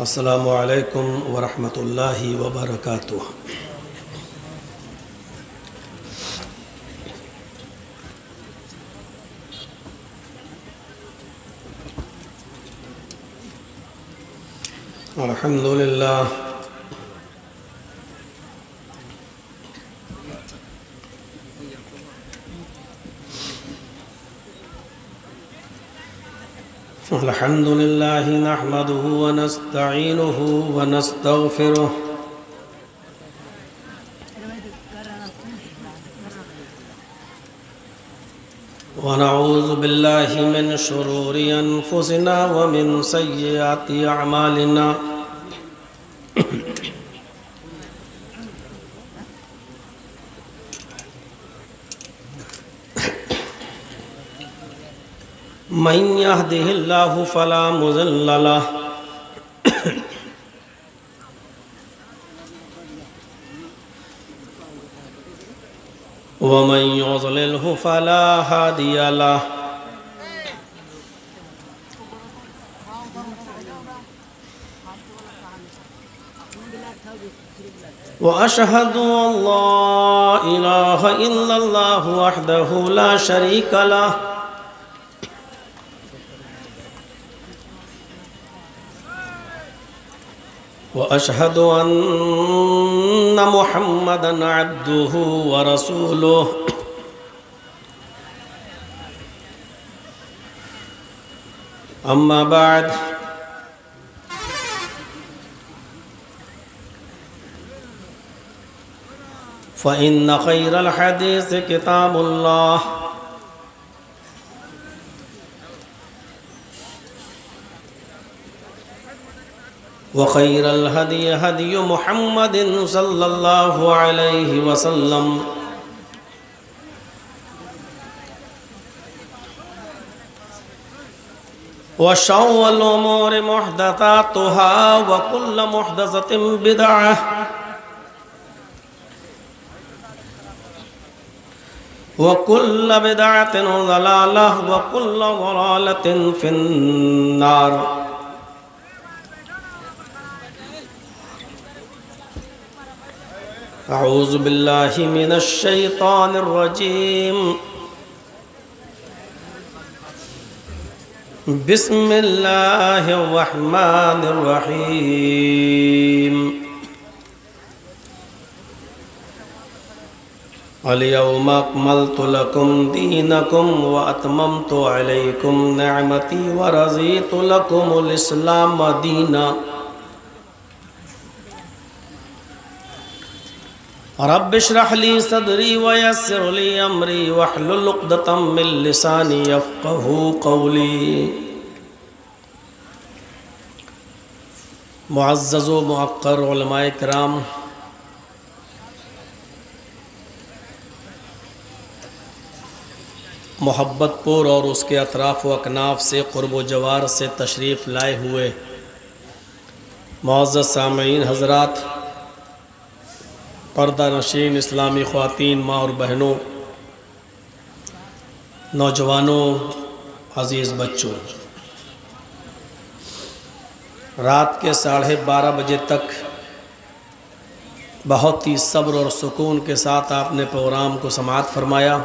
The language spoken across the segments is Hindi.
अस्सलामु अलैकुम वरहमतुल्लाहि वबरकातुह। अल्हम्दुलिल्लाह अल्हम्दुलिल्लाहि नहमदुहु व नस्तईनुहु व नस्तगफिरुह व नऊज़ु बिल्लाहि मिन शुरूरि अनफुसिना व मिन सय्यिआति अअमालिना। मन यहदिहिल्लाहु फला मुज़िल्ल लहु व मन युज़लिलहु फला हादिय लहु। व अशहदु अल्ला इलाहा इल्लल्लाहु वहदहु ला शरीक लहु व अशहदु अन्ना मुहम्मदन अब्दुहु व रसूलुहु। अम्मा बाद फ़इन्न खैरल हदीस किताबुल्लाह व खैरल हदी हदी मुहम्मदिन सल्लल्लाहु अलैहि वसल्लम व शर्रुल उमूरि मुहदसातुहा व कुल्लु मुहदसतिन बिदअह व कुल्लु बिदअतिन ज़लालह व कुल्लु ज़लालतिन फिन्नार। अऊज़ु बिल्लाहि मिनश शैतानिर रजीम। बिस्मिल्लाहिर रहमानिर रहीम। अल-यौम अक्मलतु लकुम दीनकुम व अतममतु अलैकुम निअमती व रज़ीतु लकुमुल इस्लाम दीना। रब्बि इश्रह ली सदरी व यस्सिर ली अमरी वहलुल उक़दतम मिन लिसानी यफ़क़हू क़ौली। मुअज़्ज़ज़ व मुअक्कर उलमाए किराम, मोहब्बतपुर और उसके अतराफ़ व अकनाफ़ से क़ुर्ब व जवार से तशरीफ़ लाए हुए मुअज़्ज़ज़ सामीईन हज़रात, पर्दा नशीन इस्लामी ख़वातीन, माँ और बहनों, नौजवानों, अज़ीज़ बच्चों, रात के 12:30 बजे तक बहुत ही सब्र और सुकून के साथ आपने प्रोग्राम को समाअत फरमाया।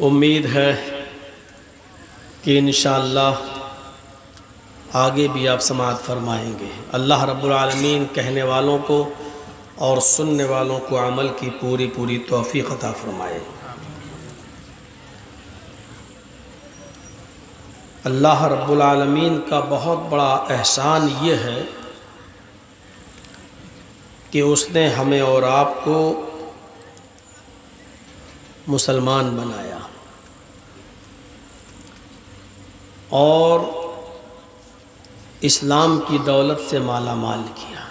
उम्मीद है कि इंशाअल्लाह आगे भी आप समाअत फरमाएंगे। अल्लाह रब्बुल आलमीन कहने वालों को और सुनने वालों को अमल की पूरी पूरी तौफ़ीक़ अता फरमाए। अल्लाह रब्बुल आलमीन का बहुत बड़ा एहसान ये है कि उसने हमें और आपको मुसलमान बनाया और इस्लाम की दौलत से माला माल किया।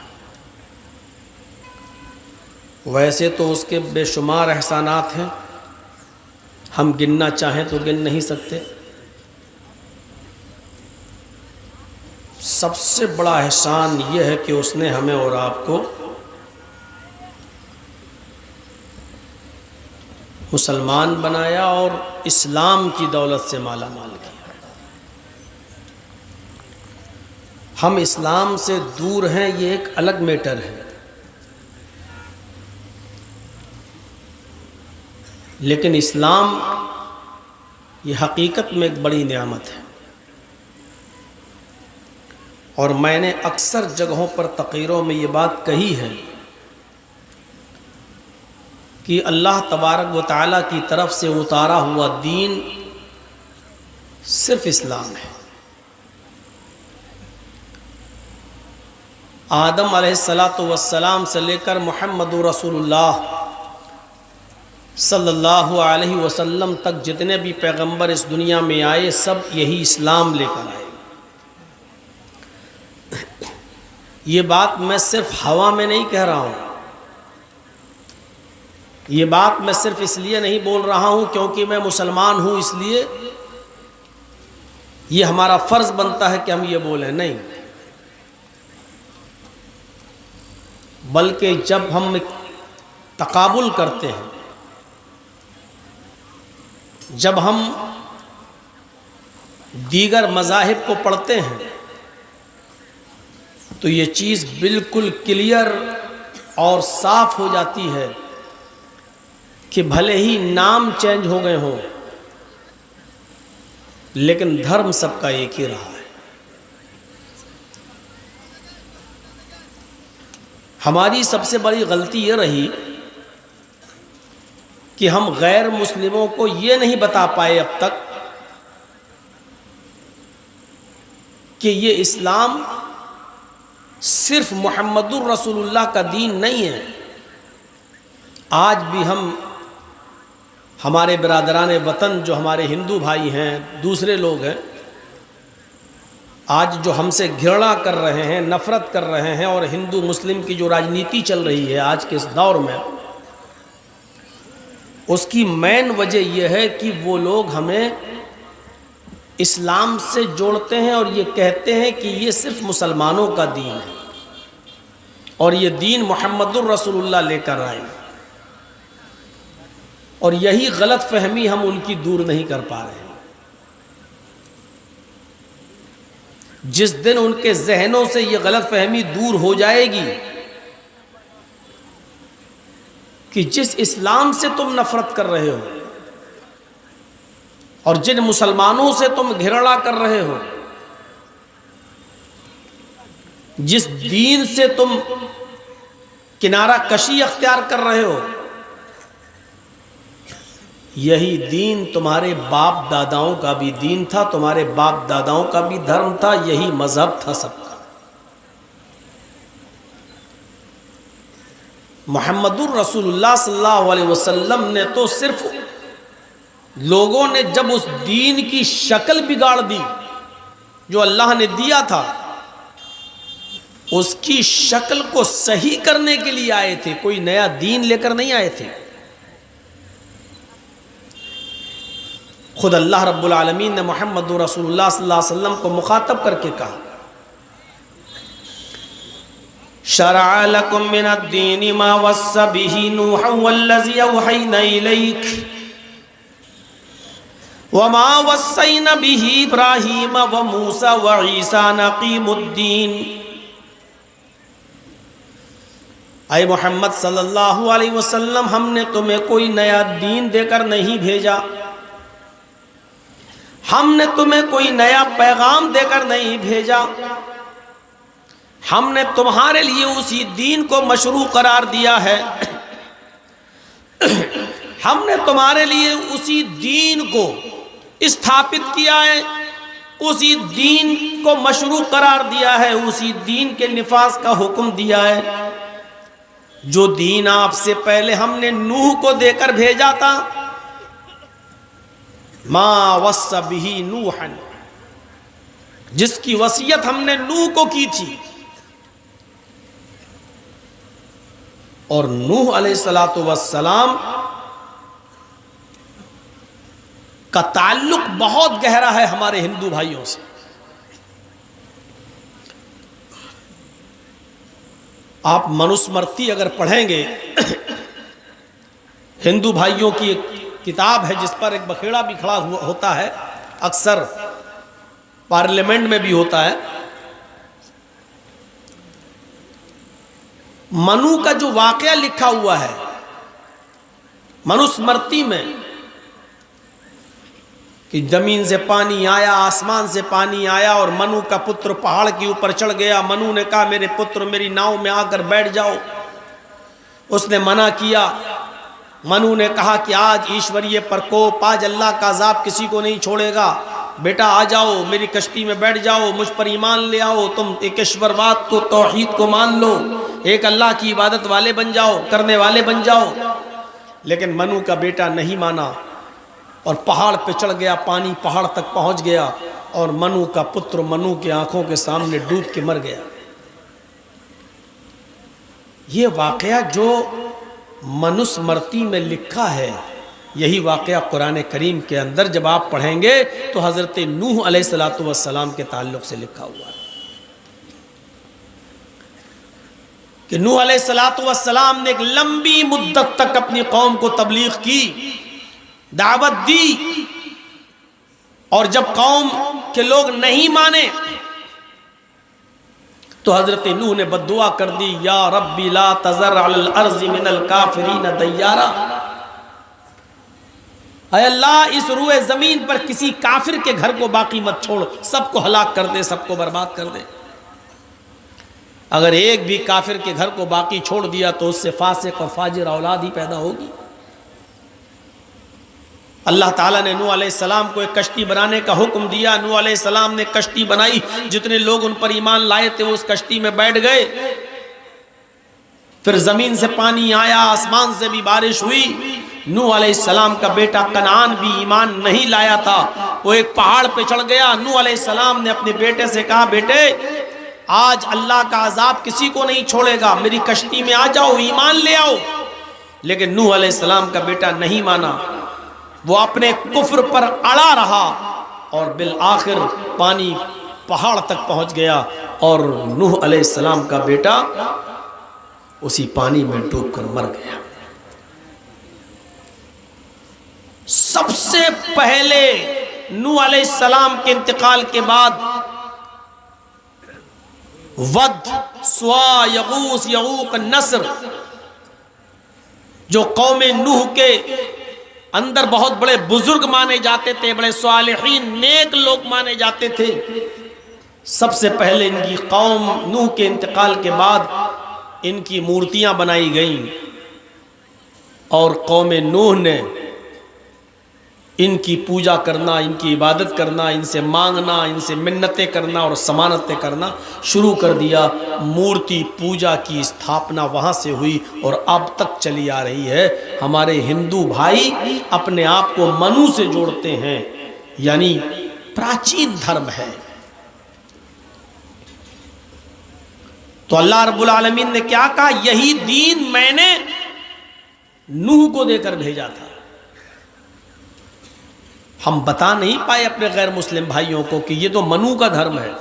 वैसे तो उसके बेशुमार एहसानात हैं, हम गिनना चाहें तो गिन नहीं सकते। सबसे बड़ा एहसान यह है कि उसने हमें और आपको मुसलमान बनाया और इस्लाम की दौलत से माला माल किया। हम इस्लाम से दूर हैं, ये एक अलग मैटर है, लेकिन इस्लाम ये हकीकत में एक बड़ी नेमत है। और मैंने अक्सर जगहों पर तक़रीरों में ये बात कही है कि अल्लाह तबारक व तआला की तरफ से उतारा हुआ दीन सिर्फ इस्लाम है। आदम अलैहिस्सलातु वस्सलाम से लेकर मुहम्मदुर रसूलुल्लाह सल्लल्लाहु अलैहि वसल्लम तक जितने भी पैगंबर इस दुनिया में आए, सब यही इस्लाम लेकर आए। ये बात मैं सिर्फ हवा में नहीं कह रहा हूँ, ये बात मैं सिर्फ इसलिए नहीं बोल रहा हूँ क्योंकि मैं मुसलमान हूँ इसलिए ये हमारा फ़र्ज़ बनता है कि हम ये बोलें, नहीं। बल्कि जब हम तकाबुल करते हैं, जब हम दीगर मज़ाहिब को पढ़ते हैं, तो ये चीज़ बिल्कुल क्लियर और साफ हो जाती है कि भले ही नाम चेंज हो गए हों, लेकिन धर्म सबका एक ही रहा है। हमारी सबसे बड़ी गलती ये रही कि हम गैर मुस्लिमों को ये नहीं बता पाए अब तक कि ये इस्लाम सिर्फ मुहम्मदुर रसूलुल्लाह का दीन नहीं है। आज भी हम, हमारे बिरादरान वतन जो हमारे हिंदू भाई हैं, दूसरे लोग हैं, आज जो हमसे घृणा कर रहे हैं, नफ़रत कर रहे हैं, और हिंदू मुस्लिम की जो राजनीति चल रही है आज के इस दौर में, उसकी मेन वजह यह है कि वो लोग हमें इस्लाम से जोड़ते हैं और ये कहते हैं कि ये सिर्फ मुसलमानों का दीन है और ये दीन मुहम्मदुर रसूलुल्लाह लेकर आए। और यही गलत फहमी हम उनकी दूर नहीं कर पा रहे हैं। जिस दिन उनके जहनों से ये गलत फहमी दूर हो जाएगी कि जिस इस्लाम से तुम नफरत कर रहे हो और जिन मुसलमानों से तुम घृणा कर रहे हो, जिस दीन से तुम किनारा कशी अख्तियार कर रहे हो, यही दीन तुम्हारे बाप दादाओं का भी दीन था, तुम्हारे बाप दादाओं का भी धर्म था, यही मजहब था सबका। मुहम्मदुर रसूलुल्लाह सल्लल्लाहु अलैहि वसल्लम ने तो सिर्फ, लोगों ने जब उस दीन की शक्ल बिगाड़ दी जो अल्लाह ने दिया था, उसकी शक्ल को सही करने के लिए आए थे, कोई नया दीन लेकर नहीं आए थे। खुद अल्लाह रब्बुल आलमीन ने मुहम्मदुर रसूलुल्लाह सल्लल्लाहु अलैहि वसल्लम को मुखातब करके कहा, शरअ लकुम मिनद्दीनि मा वस्सा बिही नूहन वल्लज़ी अवहयना इलैक वमा वस्सैना बिही इब्राहीम व मूसा व ईसा अन अक़ीमुद्दीन। ऐ मोहम्मद सल्लल्लाहु अलैहि वसल्लम, हमने तुम्हें कोई नया दीन देकर नहीं भेजा, हमने तुम्हें कोई नया पैगाम देकर नहीं भेजा, हमने तुम्हारे लिए उसी दीन को मशरू करार दिया है, हमने तुम्हारे लिए उसी दीन को स्थापित किया है, उसी दीन को मशरू करार दिया है, उसी दीन के निफाज का हुक्म दिया है जो दीन आपसे पहले हमने नूह को देकर भेजा था। मा वस्सा बिही नूहन, जिसकी वसीयत हमने नूह को की थी। और नूह अलैहिस्सलातु वस्सलाम का ताल्लुक बहुत गहरा है हमारे हिंदू भाइयों से। आप मनुस्मृति अगर पढ़ेंगे, हिंदू भाइयों की एक किताब है जिस पर एक बखेड़ा भी खड़ा होता है, अक्सर पार्लियामेंट में भी होता है। मनु का जो वाकया लिखा हुआ है मनुस्मृति में कि जमीन से पानी आया, आसमान से पानी आया और मनु का पुत्र पहाड़ के ऊपर चढ़ गया। मनु ने कहा मेरे पुत्र मेरी नाव में आकर बैठ जाओ। उसने मना किया। मनु ने कहा कि आज ईश्वरीय प्रकोप, आज अल्लाह का अजाब किसी को नहीं छोड़ेगा। बेटा आ जाओ, मेरी कश्ती में बैठ जाओ, मुझ पर ईमान ले आओ, तुम एक ईश्वरवाद को, तौहीद को मान लो, एक अल्लाह की इबादत वाले बन जाओ, करने वाले बन जाओ। लेकिन मनु का बेटा नहीं माना और पहाड़ पे चढ़ गया, पानी पहाड़ तक पहुंच गया और मनु का पुत्र मनु की आंखों के सामने डूब के मर गया। ये वाकया जो मनुस्मृति में लिखा है, यही वाकया कुरान करीम के अंदर जब आप पढ़ेंगे तो हज़रत नूह अलैहिस्सलातु वस्सलाम के ताल्लुक से लिखा हुआ है कि नूह अलैहिस्सलातु वस्सलाम ने एक लंबी मुद्दत तक अपनी कौम को तबलीग की, दावत दी, और जब कौम के लोग नहीं माने तो हजरत नूह ने बद्दुआ कर दी, या रब्बी ला तज़र अलल अर्ज़ि मिनल काफ़िरीन दय्यारा। ऐ अल्लाह, इस रुए जमीन पर किसी काफिर के घर को बाकी मत छोड़, सबको हलाक कर दे, सबको बर्बाद कर दे। अगर एक भी काफिर के घर को बाकी छोड़ दिया तो उससे फासिक और फाजिर औलाद ही पैदा होगी। अल्लाह ताला ने नूह अलैहिस्सलाम को एक कश्ती बनाने का हुक्म दिया। नूह अलैहिस्सलाम ने कश्ती बनाई, जितने लोग उन पर ईमान लाए थे वो उस कश्ती में बैठ गए। फिर जमीन से पानी आया, आसमान से भी बारिश हुई। नूह अलैहिस्सलाम का बेटा कनान भी ईमान नहीं लाया था, वो एक पहाड़ पे चढ़ गया। नूह अलैहिस्सलाम ने अपने बेटे से कहा, बेटे आज अल्लाह का अजाब किसी को नहीं छोड़ेगा, मेरी कश्ती में आ जाओ, ईमान ले आओ। लेकिन नूह अलैहिस्सलाम का बेटा नहीं माना, वो अपने कुफ्र पर अड़ा रहा और बिल आखिर पानी पहाड़ तक पहुंच गया और नूह अलैहिस्सलाम का बेटा उसी पानी में डूबकर मर गया। सबसे पहले नूह अलैहिस्सलाम के इंतकाल के बाद वद, स्वा, यगूस, यगूक, नस्र, जो कौम नूह के अंदर बहुत बड़े बुजुर्ग माने जाते थे, बड़े सालिहीन नेक लोग माने जाते थे, सबसे पहले इनकी कौम नूह के इंतकाल के बाद इनकी मूर्तियां बनाई गईं और कौम नूह ने इनकी पूजा करना, इनकी इबादत करना, इनसे मांगना, इनसे मिन्नतें करना और समानतें करना शुरू कर दिया। मूर्ति पूजा की स्थापना वहाँ से हुई और अब तक चली आ रही है। हमारे हिंदू भाई अपने आप को मनु से जोड़ते हैं, यानी प्राचीन धर्म है। तो अल्लाह रब्बुल आलमीन ने क्या कहा, यही दीन मैंने नूह को देकर भेजा था। हम बता नहीं पाए अपने गैर मुस्लिम भाइयों को कि ये तो मनु का धर्म है।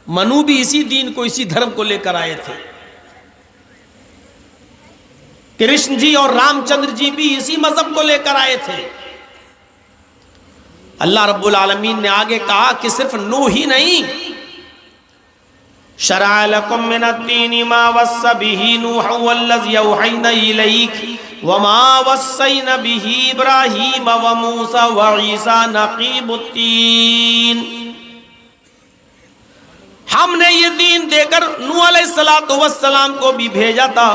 मनु भी इसी दीन को, इसी धर्म को लेकर आए थे। कृष्ण जी और रामचंद्र जी भी इसी मजहब को लेकर आए थे। अल्लाह रब्बुल आलमीन ने आगे कहा कि सिर्फ नूह ही नहीं, शरअ लकुम मिनद्दीनि मा वस्सा बिही नूहन वल्लज़ी औहैना इलैक वमा वस्सैना बिही इब्राहीम व मूसा व ईसा नक़ीबुद्दीन। हमने ये दीन देकर नूह अलैहिस्सलातु वस्सलाम को भी भेजा था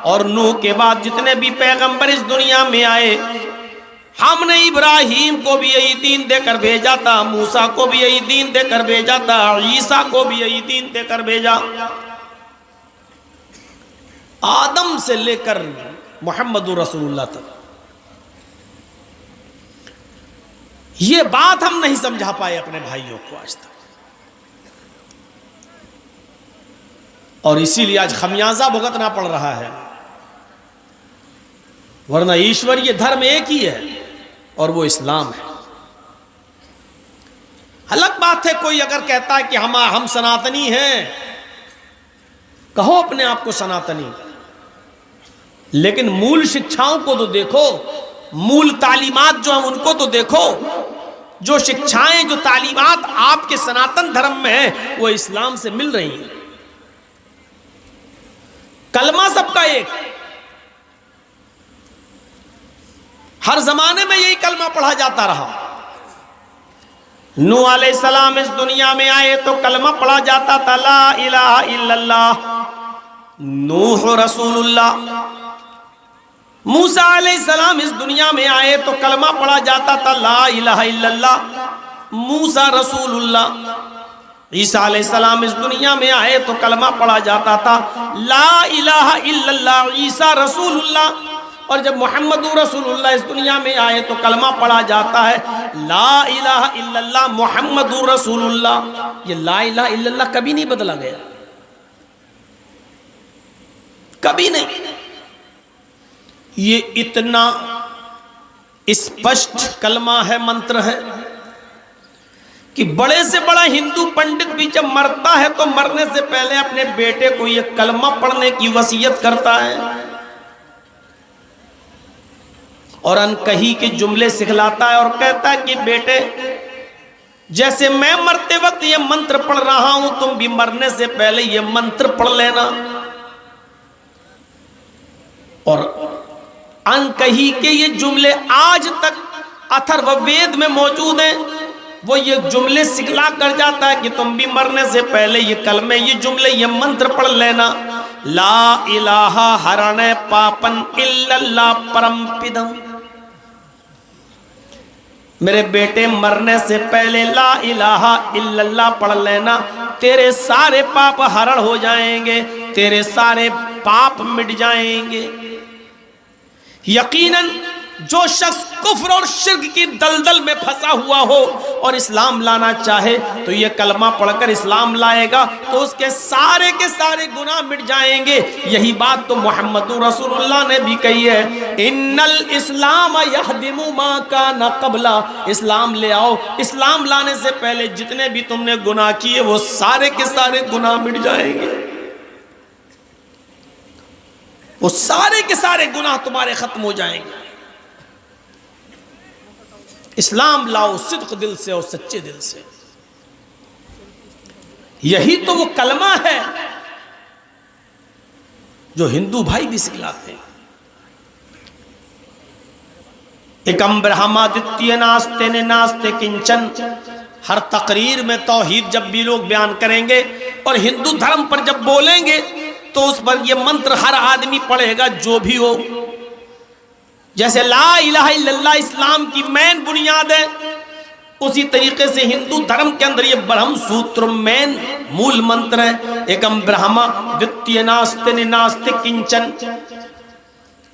और नूह के बाद जितने भी पैगंबर इस दुनिया में आए, हमने इब्राहीम को भी यही दीन देकर भेजा था, मूसा को भी यही दीन देकर भेजा था, ईसा को भी यही दीन देकर भेजा। आदम से लेकर मुहम्मदुर रसूलुल्लाह तक। ये बात हम नहीं समझा पाए अपने भाइयों को आज तक, और इसीलिए आज खमियाजा भुगतना पड़ रहा है। वरना ईश्वरीय धर्म एक ही है और वो इस्लाम है। अलग बात है कोई अगर कहता है कि हम सनातनी हैं, कहो अपने आप को सनातनी, लेकिन मूल शिक्षाओं को तो देखो, मूल तालीमात जो हम उनको तो देखो। जो शिक्षाएं, जो तालीमात आपके सनातन धर्म में है वो इस्लाम से मिल रही हैं। कलमा सबका एक, हर जमाने में यही कलमा पढ़ा जाता रहा। नूह अलैहिस्सलाम इस दुनिया में आए तो कलमा पढ़ा जाता था, ला इलाहा इल्लल्लाह नूह रसूलुल्लाह। मूसा अलैहिस्सलाम इस दुनिया में आए तो कलमा पढ़ा जाता था, ला इलाहा इल्लल्लाह मूसा रसूलुल्लाह। ईसा अलैहिस्सलाम इस दुनिया में आए तो कलमा पढ़ा जाता था, ला इलाहा इल्लल्लाह ईसा रसूलुल्लाह। और जब मोहम्मद रसूलुल्लाह इस दुनिया में आए तो कलमा पढ़ा जाता है, ला इलाहा इल्लल्लाह मोहम्मद रसूलुल्लाह। ये ला इलाहा इल्लल्लाह कभी नहीं बदला गया, कभी नहीं। ये इतना स्पष्ट कलमा है, मंत्र है कि बड़े से बड़ा हिंदू पंडित भी जब मरता है तो मरने से पहले अपने बेटे को ये कलमा पढ़ने की वसीयत करता है और अनकही के जुमले सिखलाता है और कहता है कि बेटे, जैसे मैं मरते वक्त ये मंत्र पढ़ रहा हूं, तुम भी मरने से पहले ये मंत्र पढ़ लेना। और अनकही के ये जुमले आज तक अथर्ववेद में मौजूद हैं। वो ये जुमले सिखला कर जाता है कि तुम भी मरने से पहले ये कलमे, ये जुमले, ये मंत्र पढ़ लेना। ला इलाहा हरणे पापन इल्लल्लाह परमपिदम। मेरे बेटे, मरने से पहले ला इलाहा इल्लल्लाह पढ़ लेना, तेरे सारे पाप हरण हो जाएंगे, तेरे सारे पाप मिट जाएंगे। यकीनन जो शख्स कुफ्र और शिर्क की दलदल में फंसा हुआ हो और इस्लाम लाना चाहे तो ये कलमा पढ़कर इस्लाम लाएगा तो उसके सारे के सारे गुनाह मिट जाएंगे। यही बात तो मोहम्मद रसूलुल्लाह ने भी कही है, इन्नल इस्लाम यहदिमु मा काना क़ब्ला। इस्लाम ले आओ, इस्लाम लाने से पहले जितने भी तुमने गुनाह किए वो सारे के सारे गुनाह मिट जाएंगे, वो सारे के सारे गुनाह तुम्हारे खत्म हो जाएंगे। इस्लाम लाओ सिद्क दिल से और सच्चे दिल से। यही तो वो कलमा है जो हिंदू भाई भी सिखलाते हैं। एकम ब्रह्मादित्य नास्ते ने नास्ते किंचन। हर तकरीर में तौहीद जब भी लोग बयान करेंगे और हिंदू धर्म पर जब बोलेंगे तो उस पर ये मंत्र हर आदमी पढ़ेगा जो भी हो। जैसे ला इलाहा इल्लल्लाह इस्लाम की मेन बुनियाद है, उसी तरीके से हिंदू धर्म के अंदर ये ब्रह्म सूत्र मेन मूल मंत्र है। एकम ब्रह्मा द्वितीय नास्ते नास्ते किंचन।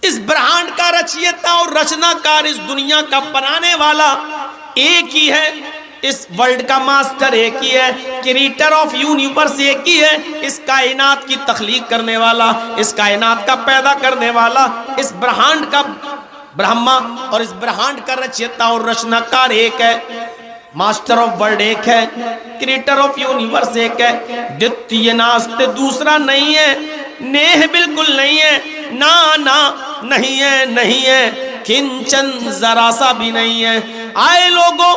इस ब्रह्मांड का रचयिता और रचनाकार, इस दुनिया का बनाने वाला एक ही है। इस वर्ल्ड का मास्टर एक ही है, क्रिएटर ऑफ यूनिवर्स एक ही है। इस कायनात की तख्लीक करने वाला, इस कायनात का पैदा करने वाला, इस ब्रह्मांड का ब्रह्मा और इस ब्रह्मांड का रचयिता और रचनाकार एक है। मास्टर ऑफ वर्ल्ड एक है, क्रिएटर ऑफ यूनिवर्स एक है। द्वितीय नास्ते दूसरा नहीं है, नेह बिल्कुल नहीं है, ना ना नहीं है, नहीं है, किंचन जरा सा भी नहीं है। आए लोगों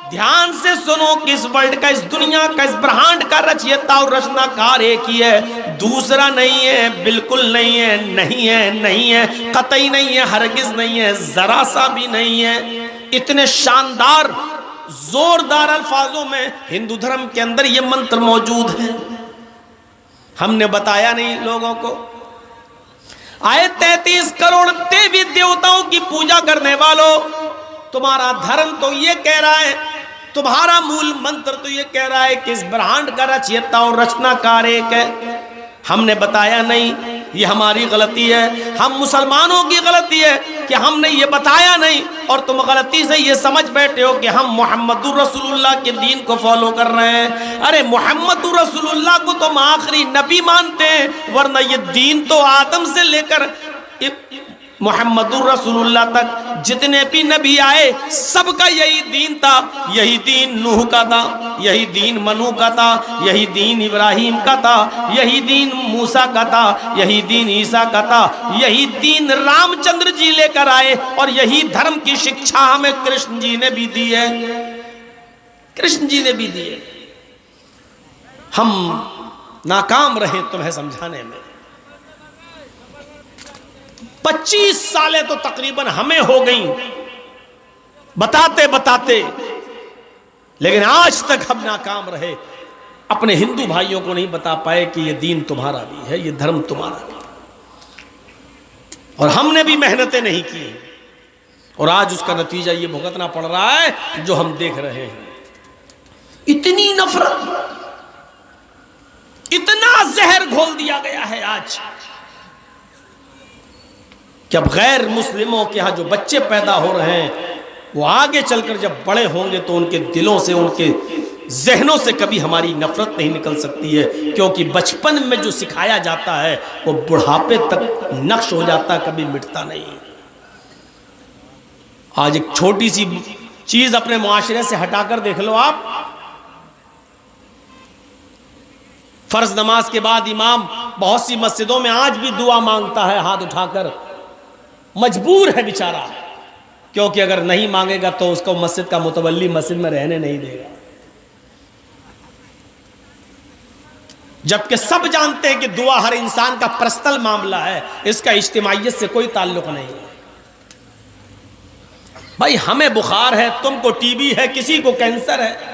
ध्यान से सुनो कि इस वर्ल्ड का, इस दुनिया का, इस ब्रह्मांड का रचयिता और रचनाकार एक ही है, दूसरा नहीं है, बिल्कुल नहीं है, नहीं है, नहीं है, कतई नहीं है, हरगिज नहीं है, जरा सा भी नहीं है। इतने शानदार जोरदार अल्फाजों में हिंदू धर्म के अंदर ये मंत्र मौजूद है। हमने बताया नहीं लोगों को। आए 33 करोड़ देवी देवताओं की पूजा करने वालों, तुम्हारा धर्म तो ये कह रहा है, तुम्हारा मूल मंत्र तो ये कह रहा है कि इस ब्रह्मांड का रचयिता और रचनाकार एक है। हमने बताया नहीं, ये हमारी गलती है, हम मुसलमानों की गलती है कि हमने ये बताया नहीं और तुम गलती से ये समझ बैठे हो कि हम मोहम्मदुर रसूलुल्लाह के दीन को फॉलो कर रहे हैं। अरे मोहम्मदुर रसूलुल्लाह को तुम आखिरी नबी मानते हैं, वरना ये दीन तो आदम से लेकर मुहम्मदुर रसूलुल्लाह तक जितने भी नबी आए सबका यही दीन था। यही दीन नूह का था, यही दीन मनु का था, यही दीन इब्राहिम का था, यही दीन मूसा का था, यही दीन ईसा का था, यही दीन रामचंद्र जी लेकर आए। और यही धर्म की शिक्षा हमें कृष्ण जी ने भी दी है, कृष्ण जी ने भी दी है। हम नाकाम रहे तुम्हें समझाने में। 25 सालें तो तकरीबन हमें हो गई बताते बताते, लेकिन आज तक हम नाकाम रहे। अपने हिंदू भाइयों को नहीं बता पाए कि ये दीन तुम्हारा भी है, ये धर्म तुम्हारा भी। और हमने भी मेहनतें नहीं की और आज उसका नतीजा ये भुगतना पड़ रहा है जो हम देख रहे हैं। इतनी नफरत, इतना जहर घोल दिया गया है आज कि अब गैर मुस्लिमों के यहां जो बच्चे पैदा हो रहे हैं वो आगे चलकर जब बड़े होंगे तो उनके दिलों से, उनके जहनों से कभी हमारी नफरत नहीं निकल सकती है, क्योंकि बचपन में जो सिखाया जाता है वो बुढ़ापे तक नक्श हो जाता है, कभी मिटता नहीं। आज एक छोटी सी चीज अपने मुआशरे से हटाकर देख लो आप। फर्ज नमाज के बाद इमाम बहुत सी मस्जिदों में आज भी दुआ मांगता है हाथ उठाकर, मजबूर है बेचारा, क्योंकि अगर नहीं मांगेगा तो उसको मस्जिद का मुतवल्ली मस्जिद में रहने नहीं देगा। जबकि सब जानते हैं कि दुआ हर इंसान का पर्सनल मामला है, इसका इज्तिमाइयत से कोई ताल्लुक नहीं है। भाई हमें बुखार है, तुमको टीबी है, किसी को कैंसर है,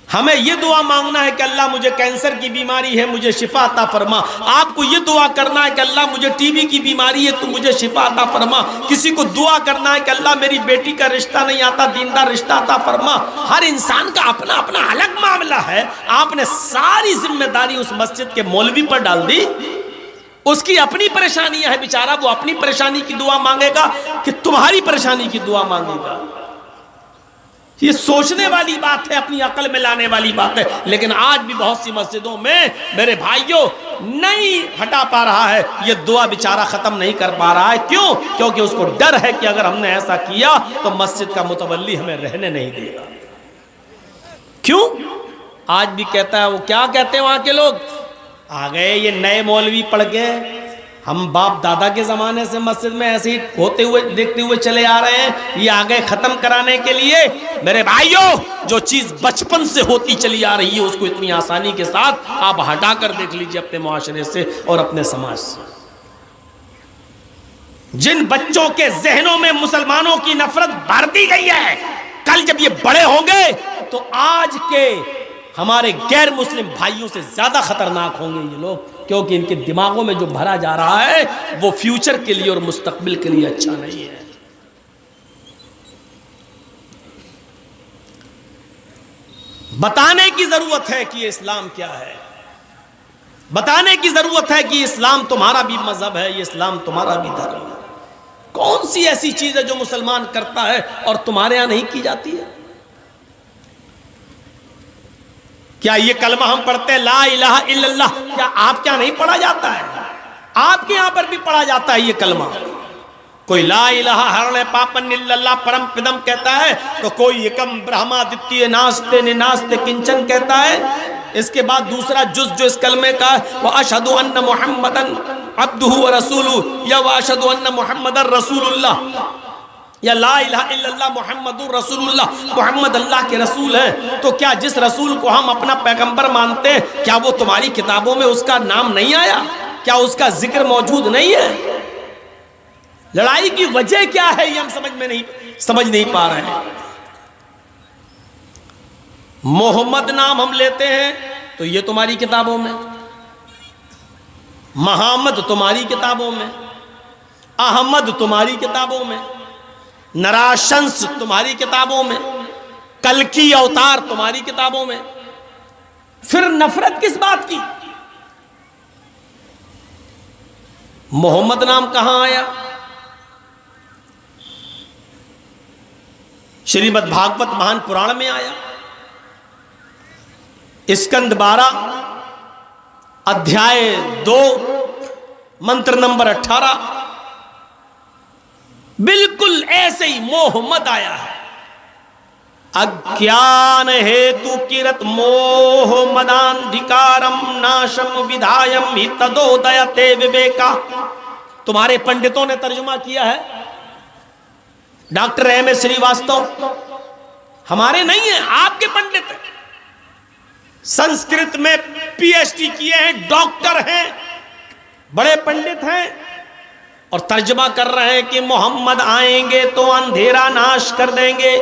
हमें यह दुआ मांगना है कि अल्लाह मुझे कैंसर की बीमारी है, मुझे शिफा अता फरमा। आपको यह दुआ करना है कि अल्लाह मुझे टीबी की बीमारी है, तो मुझे शिफा अता फरमा। किसी को दुआ करना है कि अल्लाह मेरी बेटी का रिश्ता नहीं आता, दीनदार रिश्ता अता फरमा। हर इंसान का अपना अपना अलग मामला है। आपने सारी जिम्मेदारी उस मस्जिद के मौलवी पर डाल दी। उसकी अपनी परेशानियां है बेचारा, वो अपनी परेशानी की दुआ मांगेगा कि तुम्हारी परेशानी की दुआ मांगेगा। ये सोचने वाली बात है, अपनी अकल में लाने वाली बात है। लेकिन आज भी बहुत सी मस्जिदों में मेरे भाइयों नहीं हटा पा रहा है, ये दुआ बेचारा खत्म नहीं कर पा रहा है। क्यों? क्योंकि उसको डर है कि अगर हमने ऐसा किया तो मस्जिद का मुतवल्ली हमें रहने नहीं देगा। क्यों? आज भी कहता है, वो क्या कहते हैं वहां के लोग, आ गए ये नए मौलवी पढ़ के, हम बाप दादा के ज़माने से मस्जिद में ऐसे ही होते हुए देखते हुए चले आ रहे हैं, ये आ गए ख़त्म कराने के लिए। मेरे भाइयों, जो चीज़ बचपन से होती चली आ रही है उसको इतनी आसानी के साथ आप हटा कर देख लीजिए अपने मुआशरे से और अपने समाज से। जिन बच्चों के जहनों में मुसलमानों की नफरत भर दी गई है, कल जब ये बड़े होंगे तो आज के हमारे गैर मुस्लिम भाइयों से ज़्यादा खतरनाक होंगे ये लोग, क्योंकि इनके दिमागों में जो भरा जा रहा है वो फ्यूचर के लिए और मुस्तकबिल के लिए अच्छा नहीं है। बताने की जरूरत है कि ये इस्लाम क्या है, बताने की जरूरत है कि इस्लाम तुम्हारा भी मजहब है, ये इस्लाम तुम्हारा भी धर्म है। कौन सी ऐसी चीज है जो मुसलमान करता है और तुम्हारे यहां नहीं की जाती है? क्या ये कलमा हम पढ़ते हैं ला इलाहा इल्लल्लाह, क्या आपके यहां नहीं पढ़ा जाता है? आपके यहां पर भी पढ़ा जाता है ये कलमा। कोई ला इलाहा हरणे पापन इल्लल्लाह परम पिदम कहता है, तो कोई एकम ब्रह्मा द्वितीय नास्ते निनास्ते किंचन कहता है। इसके बाद दूसरा जुज जो इस कलमे का है वह अशहदु अन्न मुहम्मदन अब्दुहु व रसूलुहु, या वह अशहदु अन्न मुहम्मदन रसूलुल्लाह, या ला इलाहा इल्लल्लाह मुहम्मदुर रसूलुल्लाह, मुहम्मद अल्लाह के रसूल हैं। तो क्या जिस रसूल को हम अपना पैगंबर मानते हैं, क्या वो तुम्हारी किताबों में उसका नाम नहीं आया? क्या उसका जिक्र मौजूद नहीं है? लड़ाई की वजह क्या है ये हम समझ नहीं पा रहे हैं। मोहम्मद नाम हम लेते हैं तो ये तुम्हारी किताबों में, मोहम्मद तुम्हारी किताबों में, अहमद तुम्हारी किताबों में, नराशंस तुम्हारी किताबों में, कल्कि अवतार तुम्हारी किताबों में। फिर नफरत किस बात की? मोहम्मद नाम कहां आया? श्रीमद् भागवत महान पुराण में आया। स्कंद 12 अध्याय 2 मंत्र नंबर 18। बिल्कुल ऐसे ही मोहम्मद आया है। अज्ञान हेतु किरत मोह मदांधिकारम नाशम विधायम हि तदोदयते विवेका। तुम्हारे पंडितों ने तर्जुमा किया है, डॉक्टर एम एस श्रीवास्तव, हमारे नहीं है, आपके पंडित हैं। संस्कृत में पीएचडी किए हैं, डॉक्टर हैं, बड़े पंडित हैं, और तर्जुमा कर रहे हैं कि मोहम्मद आएंगे तो अंधेरा नाश कर देंगे।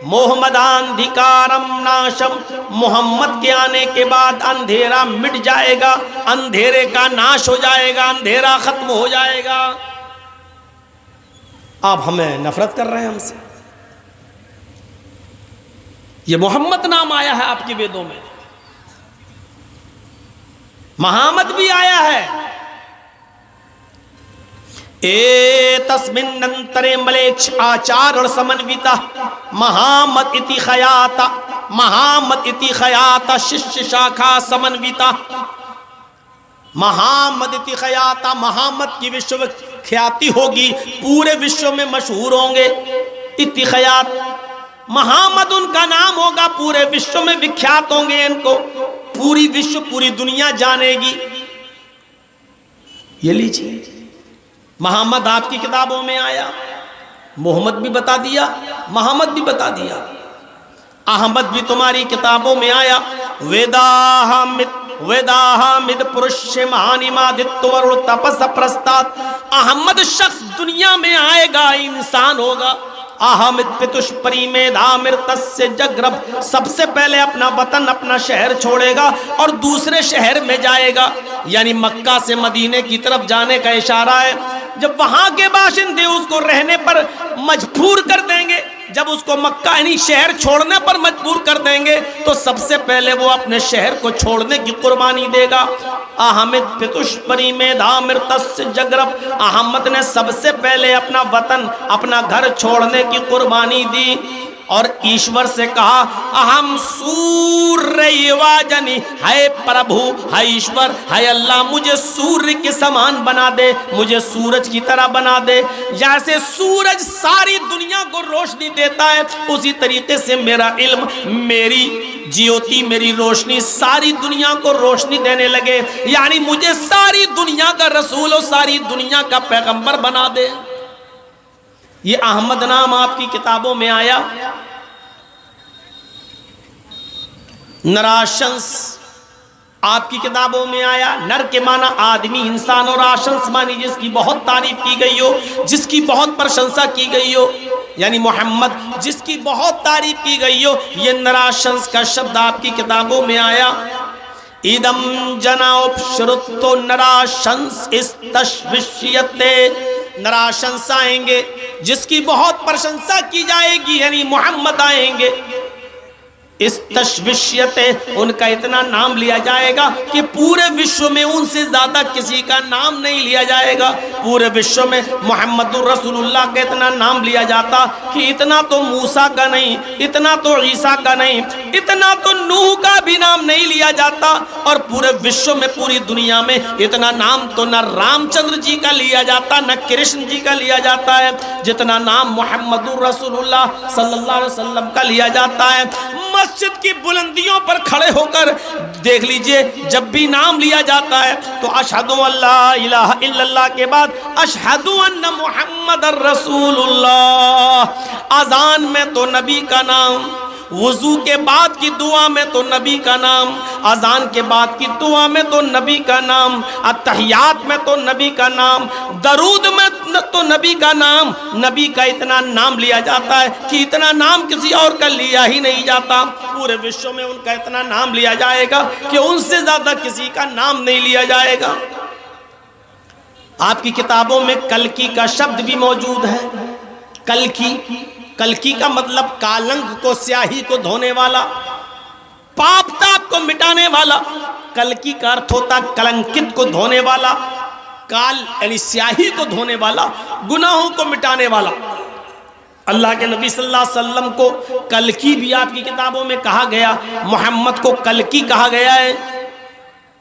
मोहम्मदांधिकारम नाशम, मोहम्मद के आने के बाद अंधेरा मिट जाएगा, अंधेरे का नाश हो जाएगा, अंधेरा खत्म हो जाएगा। आप हमें नफरत कर रहे हैं हमसे। ये मोहम्मद नाम आया है आपके वेदों में, मोहम्मद भी आया है। तस्मिन्नंतरे मलेक्ष आचार और समन्विता महामत इति खयाता, महामत इति खयाता शिष्य शाखा समन्विता। महामत इति खयाता, महामत की विश्व ख्याति होगी, पूरे विश्व में मशहूर होंगे। इति खयात, महामद उनका नाम होगा, पूरे विश्व में विख्यात होंगे, इनको पूरी विश्व पूरी दुनिया जानेगी। ये लीजिए, मोहम्मद आपकी किताबों में आया, मोहम्मद भी बता दिया, मोहम्मद भी बता दिया, अहमद भी तुम्हारी किताबों में आया। वेदाहमिद पुरुष महानिमादित्य वरुण तपस प्रस्ताद। अहमद शख्स दुनिया में आएगा, इंसान होगा। अहमिद पितुष्परी मेधामृतस्य जग्रब, सबसे पहले अपना वतन अपना शहर छोड़ेगा और दूसरे शहर में जाएगा, यानी मक्का से मदीने की तरफ जाने का इशारा है। जब वहां के बाशिंदे उसको रहने पर मजबूर कर देंगे, जब उसको मक्का यानी शहर छोड़ने पर मजबूर कर देंगे, तो सबसे पहले वो अपने शहर को छोड़ने की कुर्बानी देगा। अहमद पितुष्परी मेधामृतस्य जग्रब, अहमद ने सबसे पहले अपना वतन अपना घर छोड़ने की कुर्बानी दी और ईश्वर से कहा, अहम सूर्यवाजनी, है प्रभु, है ईश्वर, है अल्लाह, मुझे सूर्य के समान बना दे, मुझे सूरज की तरह बना दे। जैसे सूरज सारी दुनिया को रोशनी देता है, उसी तरीके से मेरा इल्म, मेरी ज्योति, मेरी रोशनी सारी दुनिया को रोशनी देने लगे, यानी मुझे सारी दुनिया का रसूल और सारी दुनिया का पैगंबर बना दे। ये अहमद नाम आपकी किताबों में आया। नराशंस आपकी किताबों में आया। नर के माना आदमी, इंसान, और आशंस मानी जिसकी बहुत तारीफ की गई हो, जिसकी बहुत प्रशंसा की गई हो, यानी मोहम्मद जिसकी बहुत तारीफ की गई हो। ये नराशंस का शब्द आपकी किताबों में आया। इदम जनाउपश्रुतो नराशंस इस्तश्विष्यते, नराशंस आएंगे जिसकी बहुत प्रशंसा की जाएगी, यानी मोहम्मद आएंगे। इस तशविष्यते, उनका इतना नाम लिया जाएगा कि पूरे विश्व में उनसे ज्यादा किसी का नाम नहीं लिया जाएगा। पूरे विश्व में मोहम्मदुर रसूलुल्लाह का इतना नाम लिया जाता कि इतना तो मूसा का नहीं, इतना तो ईसा का नहीं, इतना तो नूह का भी नाम नहीं लिया जाता। और पूरे विश्व में पूरी दुनिया में इतना नाम तो न रामचंद्र जी का लिया जाता, न कृष्ण जी का लिया जाता है, जितना नाम मोहम्मदुर रसूलुल्लाह सल्लल्लाहु अलैहि वसल्लम का लिया जाता है। मस्जिद की बुलंदियों पर खड़े होकर देख लीजिए, जब भी नाम लिया जाता है तो अशहदु अल्ला इलाहा इल्लल्लाह के बाद अशहदु अन्ना मुहम्मदर रसूलुल्लाह। अजान में तो नबी का नाम, वुजू के बाद की दुआ में तो नबी का नाम, अजान के बाद की दुआ में तो नबी का नाम, अत्तहियात में तो नबी का नाम, दरूद में तो नबी का नाम। नबी का इतना नाम लिया जाता है कि इतना नाम किसी और का लिया ही नहीं जाता। पूरे विश्व में उनका इतना नाम लिया जाएगा कि उनसे ज्यादा किसी का नाम नहीं लिया जाएगा। आपकी किताबों में कल्कि का शब्द भी मौजूद है। कल्कि, कल्कि का मतलब कालंक को, स्याही को धोने वाला, पाप ताप को मिटाने वाला। कल्कि का अर्थ होता कलंकित को धोने वाला, काल यानी स्याही को धोने वाला, गुनाहों को मिटाने वाला। अल्लाह के नबी सल्लल्लाहु अलैहि वसल्लम को कल्कि भी आपकी किताबों में कहा गया, मोहम्मद को कल्कि कहा गया है।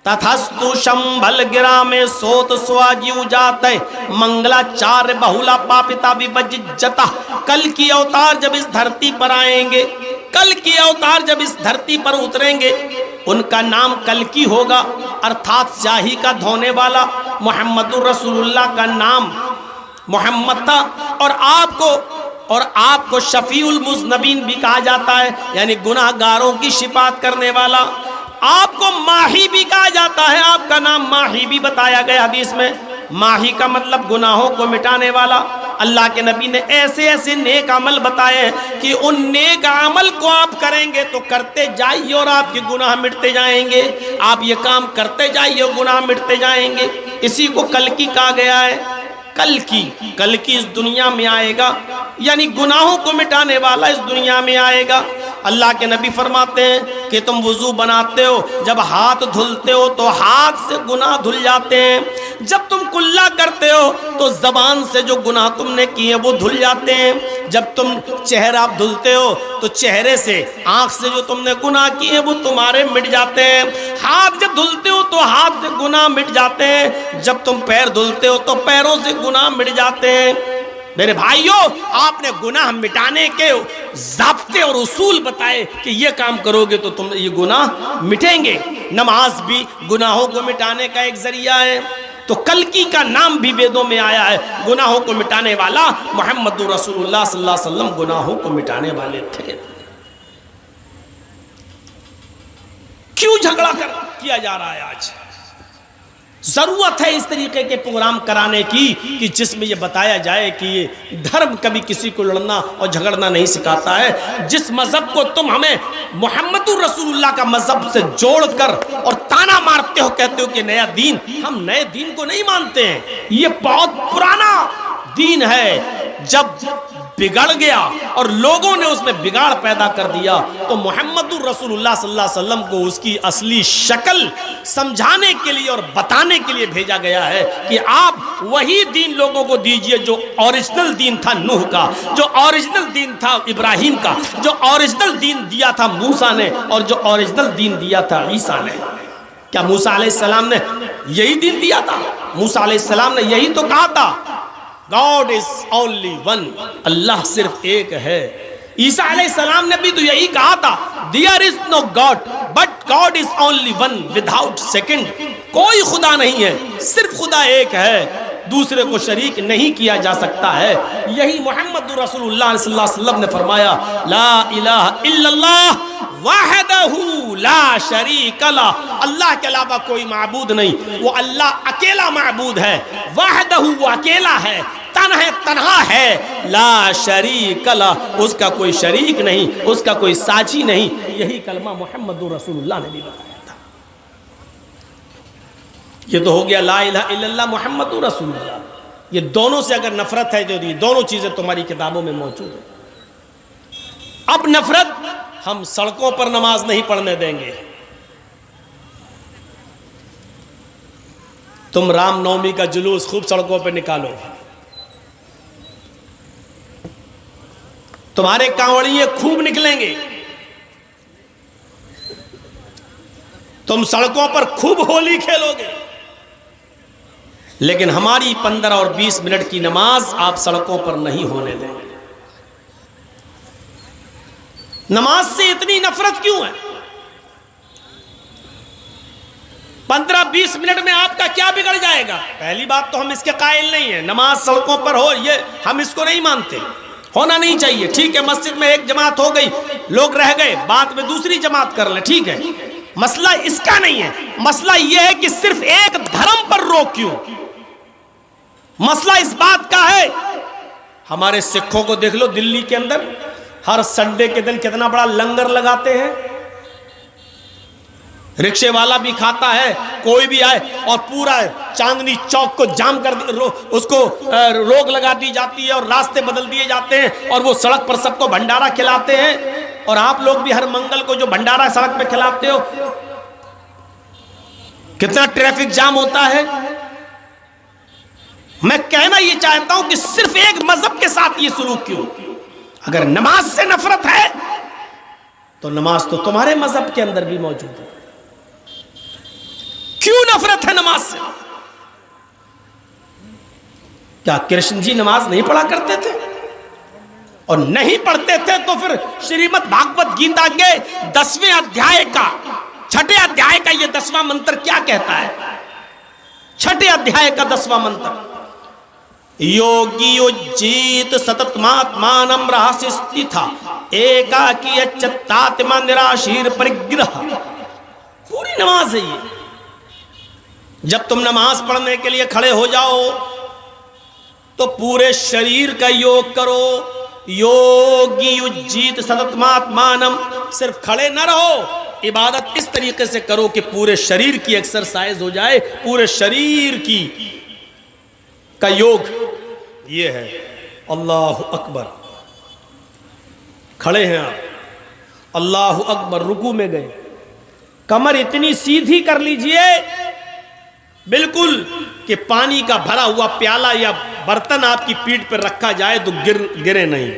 तथस्तु शंभल गिरा में सोत स्वाजीव जाते मंगलाचार्य बहुला पापिता विभज्जता। कल की अवतार जब इस धरती पर आएंगे, कल की अवतार जब इस धरती पर उतरेंगे, उनका नाम कल्कि होगा, अर्थात स्याही का धोने वाला। मोहम्मदुर रसूलुल्लाह का नाम मोहम्मद था। और आपको शफीउल मुज़नबीन भी कहा जाता है, यानी गुनाहगारों की शिफात करने वाला। आपको माही भी कहा जाता है, आपका नाम माही भी बताया गया हदीस में। माही का मतलब गुनाहों को मिटाने वाला। अल्लाह के नबी ने ऐसे ऐसे नेक अमल बताए कि उन नेक अमल को आप करेंगे तो करते जाइए और आपके गुनाह मिटते जाएंगे। आप ये काम करते जाइए और गुनाह मिटते जाएंगे। इसी को कल्कि कहा गया है। कल्कि इस दुनिया में आएगा, यानी गुनाहों को मिटाने वाला इस दुनिया में आएगा। अल्लाह के नबी फरमाते हैं कि तुम वुजू बनाते हो, जब हाथ धुलते हो तो हाथ से गुनाह धुल जाते हैं। जब तुम कुल्ला करते हो तो जबान से जो गुनाह तुमने किए वो धुल जाते हैं। जब तुम चेहरा धुलते हो तो चेहरे से, आँख से जो तुमने गुनाह किए वो तुम्हारे मिट जाते हैं। हाथ जब धुलते हो तो हाथ से गुनाह मिट जाते हैं। जब तुम पैर धुलते हो तो पैरों से गुनाह मिट जाते हैं। मेरे भाइयों, आपने गुनाह मिटाने के ज़ाब्ते और उसूल बताए कि ये काम करोगे तो तुम ये गुनाह मिटेंगे। नमाज भी गुनाहों को मिटाने का एक जरिया है। तो कल्कि का नाम भी वेदों में आया है, गुनाहों को मिटाने वाला। मोहम्मदुर रसूलुल्लाह सल्लल्लाहु अलैहि वसल्लम गुनाहों को मिटाने वाले थे। क्यों झगड़ा किया जा रहा है आज? जरूरत है इस तरीके के प्रोग्राम कराने की कि जिसमें यह बताया जाए कि ये धर्म कभी किसी को लड़ना और झगड़ना नहीं सिखाता है। जिस मजहब को तुम हमें मोहम्मदुर रसूलुल्लाह का मजहब से जोड़कर और ताना मारते हो, कहते हो कि नया दीन, हम नए दीन को नहीं मानते हैं। ये बहुत पुराना दीन है। जब बिगड़ गया और लोगों ने उसमें बिगाड़ पैदा कर दिया तो मोहम्मदुर रसूलुल्लाह सल्लल्लाहु अलैहि वसल्लम को उसकी असली शक्ल समझाने के लिए और बताने के लिए भेजा गया है कि आप वही दीन लोगों को दीजिए जो ओरिजिनल दीन था नूह का, जो ओरिजिनल दीन था इब्राहिम का, जो ओरिजिनल दीन दिया था मूसा ने और जो ओरिजिनल दीन दिया था ईसा ने। क्या मूसा अलैहिस्सलाम ने यही दीन दिया था? मूसा अलैहिस्सलाम ने यही तो कहा था, गॉड इज ओनली वन, अल्लाह सिर्फ एक है। ईसा अलैहिस्सलाम ने भी तो यही कहा था, there is no God but God is only one without second. कोई खुदा नहीं है, सिर्फ खुदा एक है, दूसरे को शरीक नहीं किया जा सकता है। यही मोहम्मद रसूलुल्लाह सल्लल्लाहु अलैहि वसल्लम ने फरमाया, ला इलाहा इल्लल्लाह वहदहू ला शरीक लह। अल्लाह के अलावा कोई माबूद नहीं, वो अल्लाह अकेला माबूद है। वहदहू, वो अकेला है, तन्हा है। ला शरीक लह, उसका कोई शरीक नहीं, उसका कोई साझी नहीं। यही कलमा मोहम्मद रसूलुल्लाह ने भी बताया था। ये तो हो गया ला इलाहा इल्लल्लाह मोहम्मद रसूलुल्लाह। ये दोनों से अगर नफरत है तो ये दोनों चीजें तुम्हारी किताबों में मौजूद है। अब नफरत, हम सड़कों पर नमाज नहीं पढ़ने देंगे। तुम रामनवमी का जुलूस खूब सड़कों पर निकालो, तुम्हारे कांवड़िए खूब निकलेंगे, तुम सड़कों पर खूब होली खेलोगे, लेकिन हमारी 15 और 20 मिनट की नमाज आप सड़कों पर नहीं होने देंगे। नमाज से इतनी नफरत क्यों है? 15-20 मिनट में आपका क्या बिगड़ जाएगा? पहली बात तो हम इसके कायल नहीं है, नमाज सड़कों पर हो, ये हम इसको नहीं मानते, होना नहीं चाहिए। ठीक है, मस्जिद में एक जमात हो गई, लोग रह गए, बाद में दूसरी जमात कर ले, ठीक है, मसला इसका नहीं है। मसला यह है कि सिर्फ एक धर्म पर रोक क्यों? मसला इस बात का है, हमारे सिखों को देख लो, दिल्ली के अंदर हर संडे के दिन कितना बड़ा लंगर लगाते हैं, रिक्शे वाला भी खाता है, कोई भी आए, और पूरा चांदनी चौक को जाम कर उसको रोक लगा दी जाती है और रास्ते बदल दिए जाते हैं और वो सड़क पर सबको भंडारा खिलाते हैं। और आप लोग भी हर मंगल को जो भंडारा सड़क पे खिलाते हो, कितना ट्रैफिक जाम होता है। मैं कहना ये चाहता हूं कि सिर्फ एक मजहब के साथ ये सलूक क्यों? अगर नमाज से नफरत है तो नमाज तो तुम्हारे मजहब के अंदर भी मौजूद है। क्यों नफरत है नमाज से? क्या कृष्ण जी नमाज नहीं पढ़ा करते थे? और नहीं पढ़ते थे तो फिर श्रीमद् भागवत गीता के 10वें अध्याय का 6ठे अध्याय का ये 10वां मंत्र क्या कहता है? 6ठे अध्याय का 10वां मंत्र, योगी उज्जीत सततमात्मानं रहस्य स्थिता एकाकी अच्युतात्मा निराशीर परिग्रह। पूरी नमाज है ये। जब तुम नमाज पढ़ने के लिए खड़े हो जाओ तो पूरे शरीर का योग करो। योगी उज्जीत सततमात्मानं, सिर्फ खड़े न रहो, इबादत इस तरीके से करो कि पूरे शरीर की एक्सरसाइज हो जाए, पूरे शरीर की का योग ये है। अल्लाहु अकबर, खड़े हैं आप, अल्लाहु अकबर, रुकू में गए, कमर इतनी सीधी कर लीजिए बिल्कुल कि पानी का भरा हुआ प्याला या बर्तन आपकी पीठ पर रखा जाए तो गिरे नहीं।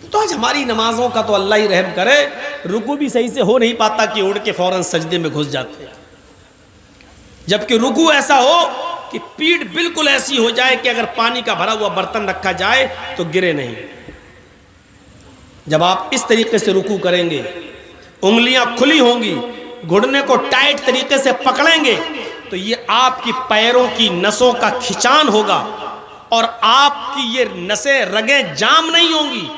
तो आज हमारी नमाजों का तो अल्लाह ही रहम करे, रुकू भी सही से हो नहीं पाता कि उड़ के फौरन सजदे में घुस जाते हैं। जबकि रुकू ऐसा हो कि पीठ बिल्कुल ऐसी हो जाए कि अगर पानी का भरा हुआ बर्तन रखा जाए तो गिरे नहीं। जब आप इस तरीके से रुकू करेंगे, उंगलियां खुली होंगी, घुटने को टाइट तरीके से पकड़ेंगे, तो ये आपकी पैरों की नसों का खिंचान होगा और आपकी ये नसें रगें जाम नहीं होंगी,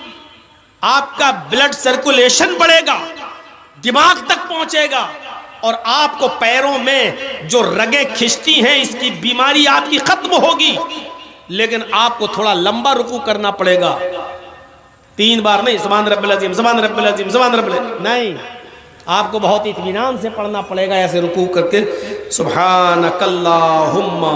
आपका ब्लड सर्कुलेशन बढ़ेगा, दिमाग तक पहुंचेगा और आपको पैरों में जो रगें खिंचती हैं इसकी बीमारी आपकी खत्म होगी। लेकिन आपको थोड़ा लंबा रुकू करना पड़ेगा, 3 बार नहीं, सुभान रब्बिल अज़ीम, सुभान रब्बिल अज़ीम, सुभान रब्बिल, नहीं, आपको बहुत इत्मीनान से पढ़ना पड़ेगा ऐसे रुकू करके। सुब्हानकल्लाहुम्मा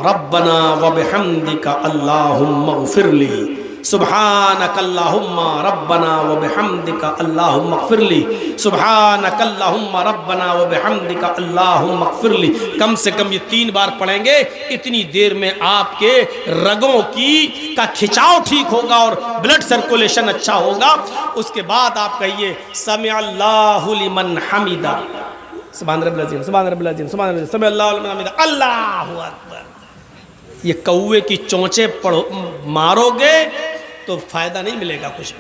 रब्बना व बिहम्दिका अल्लाहुम्मा इग़फिरली, सुब्हानकल्लाहुम्मा रब्बना व बिहम्दिका अल्लाहुम्मा इग़फिरली, सुब्हानकल्लाहुम्मा रब्बना व बिहम्दिका अल्लाहुम्मा इग़फिरली। कम से कम ये 3 बार पढ़ेंगे, इतनी देर में आपके रगों की का खिंचाव ठीक होगा और ब्लड सर्कुलेशन अच्छा होगा। उसके बाद आप कहिए समी अल्लाहु लिमन हमिदा, सुभान रब्बिल अज़ीम, सुभान रब्बिल अज़ीम, सुभान रब्बिल, समी अल्लाहु लिमन हमिदा, अल्लाहु अकबर। ये कौवे की चोंचे मारोगे तो फायदा नहीं मिलेगा कुछ भी।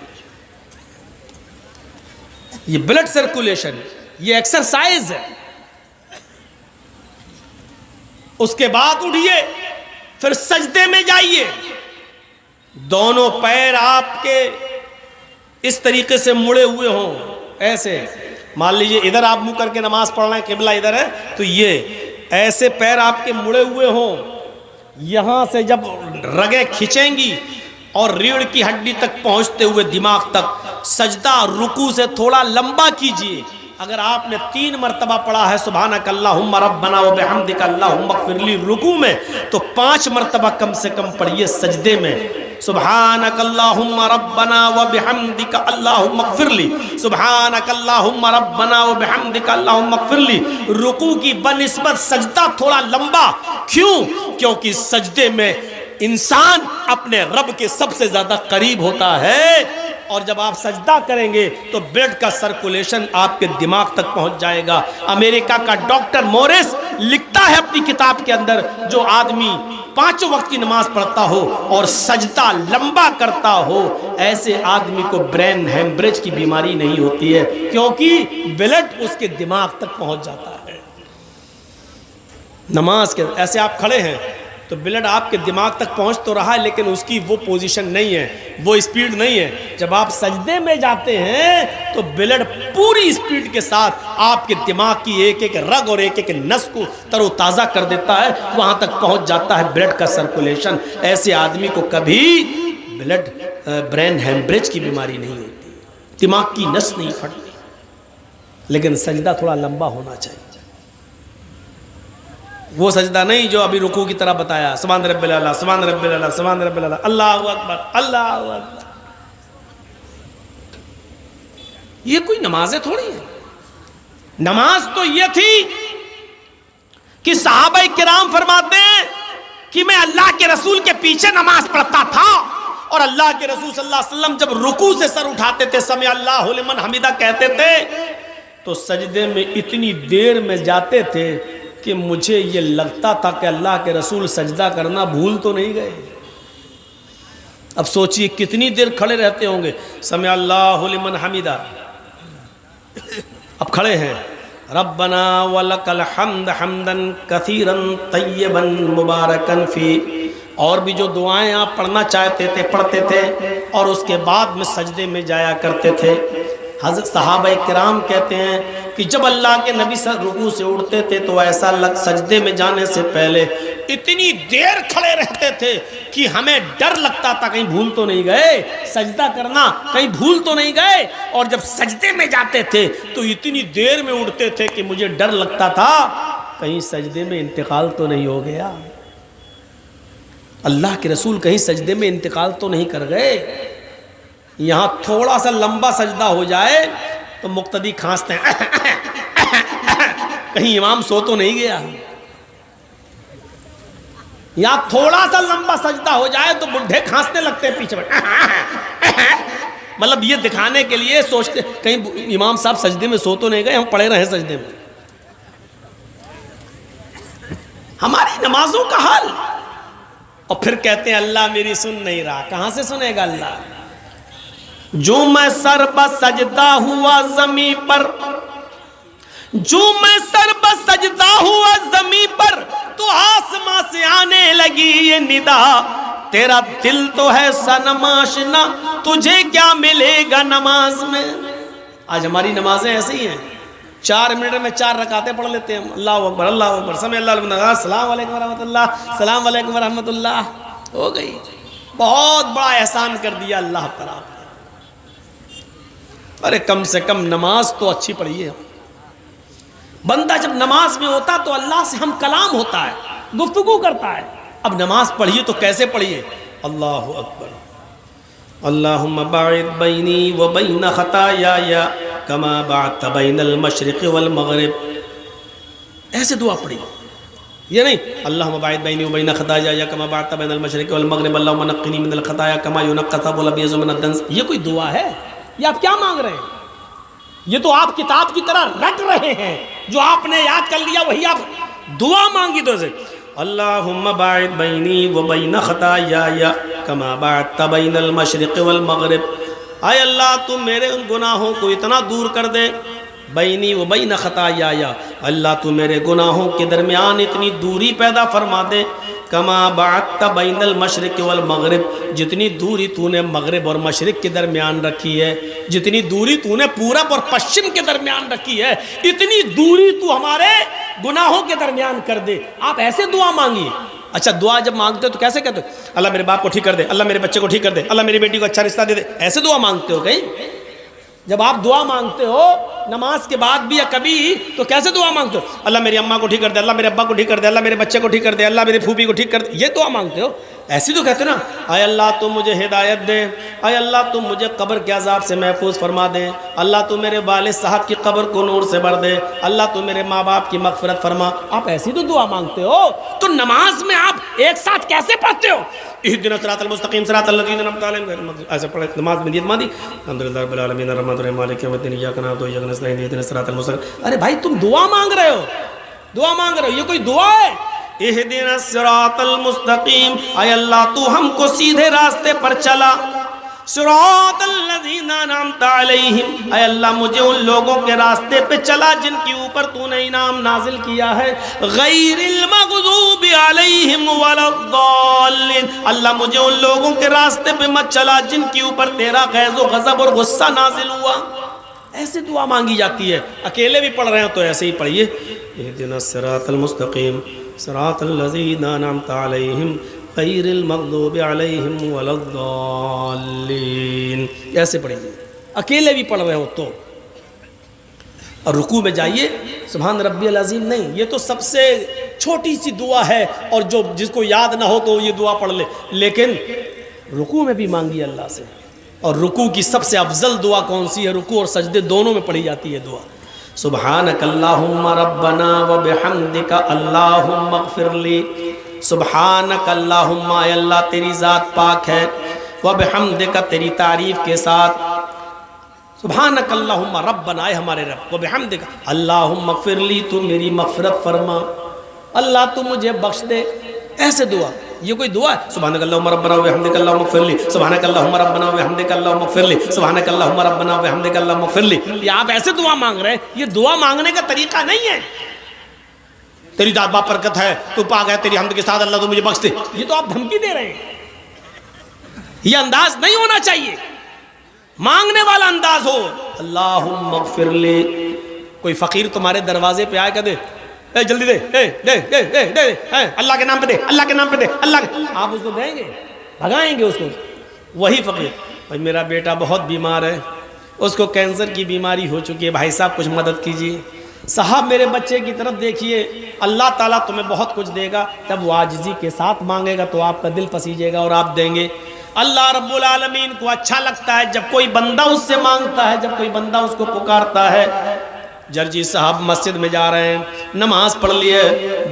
ये ब्लड सर्कुलेशन, ये एक्सरसाइज है। उसके बाद उठिए, फिर सजदे में जाइए, दोनों पैर आपके इस तरीके से मुड़े हुए हों, ऐसे। मान लीजिए इधर आप मुंह करके नमाज पढ़ रहे हैं, किबला इधर है, तो ये ऐसे पैर आपके मुड़े हुए हों। यहां से जब रगें खिंचेंगी और रीढ़ की हड्डी तक पहुंचते हुए दिमाग तक, सजदा रुकू से थोड़ा लंबा कीजिए। अगर आपने 3 मरतबा पढ़ा है सुब्हानकल्लाहुम्मा रब्बना व बिहम्दिका अल्लाहुम्मा इग़फिरली रुकू में, तो 5 मरतबा कम से कम पढ़िए सजदे में। सुब्हानकल्लाहुम्मा रब्बना व बिहम्दिका अल्लाहुम्मा इग़फिरली, सुब्हानकल्लाहुम्मा रब्बना व बिहम्दिका अल्लाहुम्मा इग़फिरली। रुकू की बनिस्बत सजदा थोड़ा लंबा, क्यों? क्योंकि सजदे में इंसान अपने रब के सबसे ज्यादा करीब होता है। और जब आप सजदा करेंगे तो ब्लड का सर्कुलेशन आपके दिमाग तक पहुंच जाएगा। अमेरिका का डॉक्टर मोरिस लिखता है अपनी किताब के अंदर, जो आदमी 5 वक्त की नमाज पढ़ता हो और सजदा लंबा करता हो, ऐसे आदमी को ब्रेन हेमरेज की बीमारी नहीं होती है, क्योंकि ब्लड उसके दिमाग तक पहुंच जाता है। नमाज के ऐसे आप खड़े हैं तो ब्लड आपके दिमाग तक पहुंच तो रहा है, लेकिन उसकी वो पोजीशन नहीं है, वो स्पीड नहीं है। जब आप सजदे में जाते हैं तो ब्लड पूरी स्पीड के साथ आपके दिमाग की एक एक रग और एक एक नस को तरोताज़ा कर देता है, वहां तक पहुंच जाता है ब्लड का सर्कुलेशन। ऐसे आदमी को कभी ब्रेन हेमरेज की बीमारी नहीं होती, दिमाग की नस नहीं फटती। लेकिन सजदा थोड़ा लंबा होना चाहिए, वो सजदा नहीं जो अभी रुकू की तरह बताया, सुभान रब्बिल आला, सुभान रब्बिल आला, सुभान रब्बिल आला, अल्लाहु अकबर, अल्लाहु अकबर। ये कोई नमाजें थोड़ी है। नमाज तो ये थी कि सहाबा किराम फरमाते हैं कि मैं अल्लाह के रसूल के पीछे नमाज पढ़ता था और अल्लाह के रसूल सल्लल्लाहु अलैहि वसल्लम जब रुकू से सर उठाते थे, समी अल्लाहु लिमन हमिदा कहते थे, तो सजदे में इतनी देर में जाते थे कि मुझे ये लगता था कि अल्लाह के रसूल सजदा करना भूल तो नहीं गए। अब सोचिए कितनी देर खड़े रहते होंगे। समी अल्लाहु लिमन हमीदा, अब खड़े हैं, रब्बना वलकल हम्द हम्दन कसीरन तय्यबन मुबारकन फी, और भी जो दुआएं आप पढ़ना चाहते थे पढ़ते थे, और उसके बाद में सजदे में जाया करते थे। हज़रत सहाबा किराम कहते हैं कि जब अल्लाह के नबी रुकू से उठते थे तो ऐसा सजदे में जाने से पहले इतनी देर खड़े रहते थे कि हमें डर लगता था कहीं भूल तो नहीं गए सजदा करना, कहीं भूल तो नहीं गए। और जब सजदे में जाते थे तो इतनी देर में उठते थे कि मुझे डर लगता था कहीं सजदे में इंतकाल तो नहीं हो गया, अल्लाह के रसूल कहीं सजदे में इंतकाल तो नहीं कर गए। यहाँ थोड़ा सा लंबा सजदा हो जाए तो मुक्तदी खांसते हैं कहीं इमाम सो तो नहीं गया। यहाँ थोड़ा सा लंबा सजदा हो जाए तो बुढ़े खांसने लगते हैं पीछे में मतलब ये दिखाने के लिए सोचते कहीं इमाम साहब सजदे में सो तो नहीं गए, हम पड़े रहे सजदे में। हमारी नमाजों का हाल। और फिर कहते हैं अल्लाह मेरी सुन नहीं रहा। कहां से सुनेगा अल्लाह? जो मैं सर पर सजदा हुआ जमी पर, जो मैं सर पर सजदा हुआ जमी पर, तो आसमां से आने लगी ये निदा, तेरा दिल तो है सनमाशना, तुझे क्या मिलेगा नमाज में। आज हमारी नमाजें ऐसी हैं, 4 मिनट में 4 रकातें पढ़ लेते हैं। अल्लाह अकबर अल्लाह अकबर, समय अल्लाह, अस्सलाम वालेकुम वरहमतुल्लाह, सलाम वालेकुम वरहमतुल्लाह, हो गई। बहुत बड़ा एहसान कर दिया अल्लाह ताला। अरे कम से कम नमाज तो अच्छी पढ़िए। बंदा जब नमाज में होता तो अल्लाह से हम कलाम होता है, गुफ्तगू करता है। अब नमाज पढ़िए तो कैसे पढ़िए? अल्लाहु अकबर, अल्लाहुम्मा बाइद बैनी व बैन खताया कमा बाअत बैनल मशरिक़ वल मग़रिब, ऐसे दुआ पढ़िए। ये नहीं अल्लाहुम्मा बाइद बैनी व बैन खताया कमा बाअत बैनल मशरिक़ वल मग़रिब अल्लाहुम्मा नक़्क़िनी मिनल खताया कमा युनक़्क़ा थौबुल अबयज़ु मिनद दन्स। ये कोई दुआ है? ये आप क्या मांग रहे हैं? ये तो आप किताब की तरह रट रहे हैं, जो आपने याद कर लिया वही आप दुआ मांगी। तो से अल्लाहुम्मा बाइद बैनी व बैन खताया कमा बाअत बैनल मशरिक़ वल मग़रिब, आय अल्लाह तुम मेरे उन गुनाहों को इतना दूर कर दे, बैनी व बैन खताया, अल्लाह तू मेरे गुनाहों के दरमियान इतनी दूरी पैदा फरमा दे, कमा बाअत बैनल मशरिक़ वल मग़रिब, जितनी दूरी तूने मगरिब और मशरिक़ के दरमियान रखी है, जितनी दूरी तूने पूरब और पश्चिम के दरमियान रखी है, इतनी दूरी तू हमारे गुनाहों के दरमियान कर दे। आप ऐसे दुआ मांगिए। अच्छा, दुआ जब मांगते हो तो कैसे कहते हो? अल्लाह मेरे बाप को ठीक कर दे, अल्लाह मेरे बच्चे को ठीक कर दे, अल्लाह मेरी बेटी को अच्छा रिश्ता दे दे, ऐसे दुआ मांगते हो कहीं? जब आप दुआ मांगते हो नमाज के बाद भी या कभी, तो कैसे दुआ मांगते हो? अल्लाह मेरी अम्मा को ठीक कर दे, अल्लाह मेरे अब्बा को ठीक कर दे, अल्लाह मेरे बच्चे को ठीक कर दे, अल्लाह मेरी फूफी को ठीक कर दे, ये दुआ मांगते हो? ऐसी तो कहते हो ना, आय अल्लाह तुम मुझे हिदायत दे, आय अल्लाह तुम मुझे कब्र के अजाब से महफूज फरमा दे, अल्लाह तू मेरे वालिद साहब की कब्र को नूर से भर दे, अल्लाह तू मेरे माँ बाप की मग़फ़िरत फरमा। आप ऐसी तो दुआ मांगते हो, तो नमाज में आप एक साथ कैसे पढ़ते हो? इहदिना सिरातल मुस्तक़ीम सिरातल लज़ीना अनअमता अलैहिम, ऐसे पढ़े नमाज में नियत मांगी, अल्हम्दुलिल्लाहि रब्बिल आलमीन अर्रहमानिर रहीम मालिकि यौमिद्दीन इय्याका नअबुदु व इय्याका नस्तईन इहदिना सिरातल मुस्तक़ीम। अरे भाई तुम दुआ मांग रहे हो, दुआ मांग रहे हो, ये कोई दुआ है? इहदिना सिरातल मुस्तक़ीम, आय अल्लाह तू हमको सीधे रास्ते पर चला, सिरातल लज़ीना अनअमता अलैहिम, आय अल्लाह मुझे उन लोगों के रास्ते पे चला जिनके ऊपर तूने इनाम नाजिल किया है, गैरिल मग़ज़ूबि अलैहिम वलद्दाल्लीन, अल्लाह मुझे उन लोगों के रास्ते पे मत चला जिनके ऊपर तेरा ग़ैज़ व ग़ज़ब और गुस्सा नाजिल हुआ। ऐसे दुआ मांगी जाती है। अकेले भी पढ़ रहे हो तो ऐसे ही पढ़िए, इहदिना सिरातल मुस्तक़ीम सिरातल लज़ीना अनअमता अलैहिम गैरिल मग़ज़ूबि अलैहिम वलद्दाल्लीन, ऐसे पढ़िए। अकेले भी पढ़ रहे हो तो। और रुकू में जाइए सुभान रब्बियल अज़ीम नहीं, ये तो सबसे छोटी सी दुआ है, और जो जिसको याद ना हो तो ये दुआ पढ़ ले, लेकिन रुकू में भी मांगी अल्लाह से। और रुकू की सबसे अफजल दुआ कौन सी है? रुकू और सजदे दोनों में पढ़ी जाती है दुआ। सुब्हानक अल्लाहुम्मा रब्बना व बिहम्दिका अल्लाहुम्मा अग़फ़िरली, सुब्हानक अल्लाहुम्मा, अल्लाह तेरी ज़ात पाक है, व बिहम्दिका तेरी तारीफ़ के साथ, सुभानक अल्लाहुम्मा रब्बना, आए हमारे रब को बिहम्दिका अल्लाहुम्मा फ़िरली, तू मेरी मग़फ़िरत फरमा, अल्लाह तू मुझे बख्श दे। ऐसे दुआ, ये कोई दुआ है? सुभानक अल्लाहुम्मा रब्बना व बिहम्दिका अल्लाहुम्मा फ़िरली, सुभानक अल्लाहुम्मा रब्बना व बिहम्दिका अल्लाहुम्मा फ़िरली, सुभानक अल्लाहुम्मा रब्बना व बिहम्दिका अल्लाहुम्मा फ़िरली। ये आप ऐसे दुआ मांग रहे हैं, ये दुआ मांगने का तरीका नहीं है। तेरी दात बाप बरकत है, तू पाक है, तेरी हम्द के साथ अल्लाह तू मुझे बख्श दे, ये तो आप धमकी दे रहे हैं। ये अंदाज नहीं होना चाहिए, मांगने वाला अंदाज हो। अल्लाहुम्मा फ़िरली, कोई फ़कीर तुम्हारे दरवाजे पे आए, कह दे ए जल्दी दे, दे दे दे दे दे, अल्लाह के नाम पे दे, अल्लाह के नाम पे दे, अल्लाह के, आप उसको देंगे? भगाएंगे उसको? वही फ़कीर, भाई मेरा बेटा बहुत बीमार है, उसको कैंसर की बीमारी हो चुकी है, भाई साहब कुछ मदद कीजिए। साहब मेरे बच्चे की तरफ देखिए, अल्लाह ताला तुम्हें बहुत कुछ देगा। जब वो आजिज़ी के साथ मांगेगा तो आपका दिल पसीजेगा और आप देंगे। अल्लाह रब्बुल आलमीन को अच्छा लगता है जब कोई बंदा उससे मांगता है, जब कोई बंदा उसको पुकारता है। जर्जी साहब मस्जिद में जा रहे हैं, नमाज पढ़ लिए,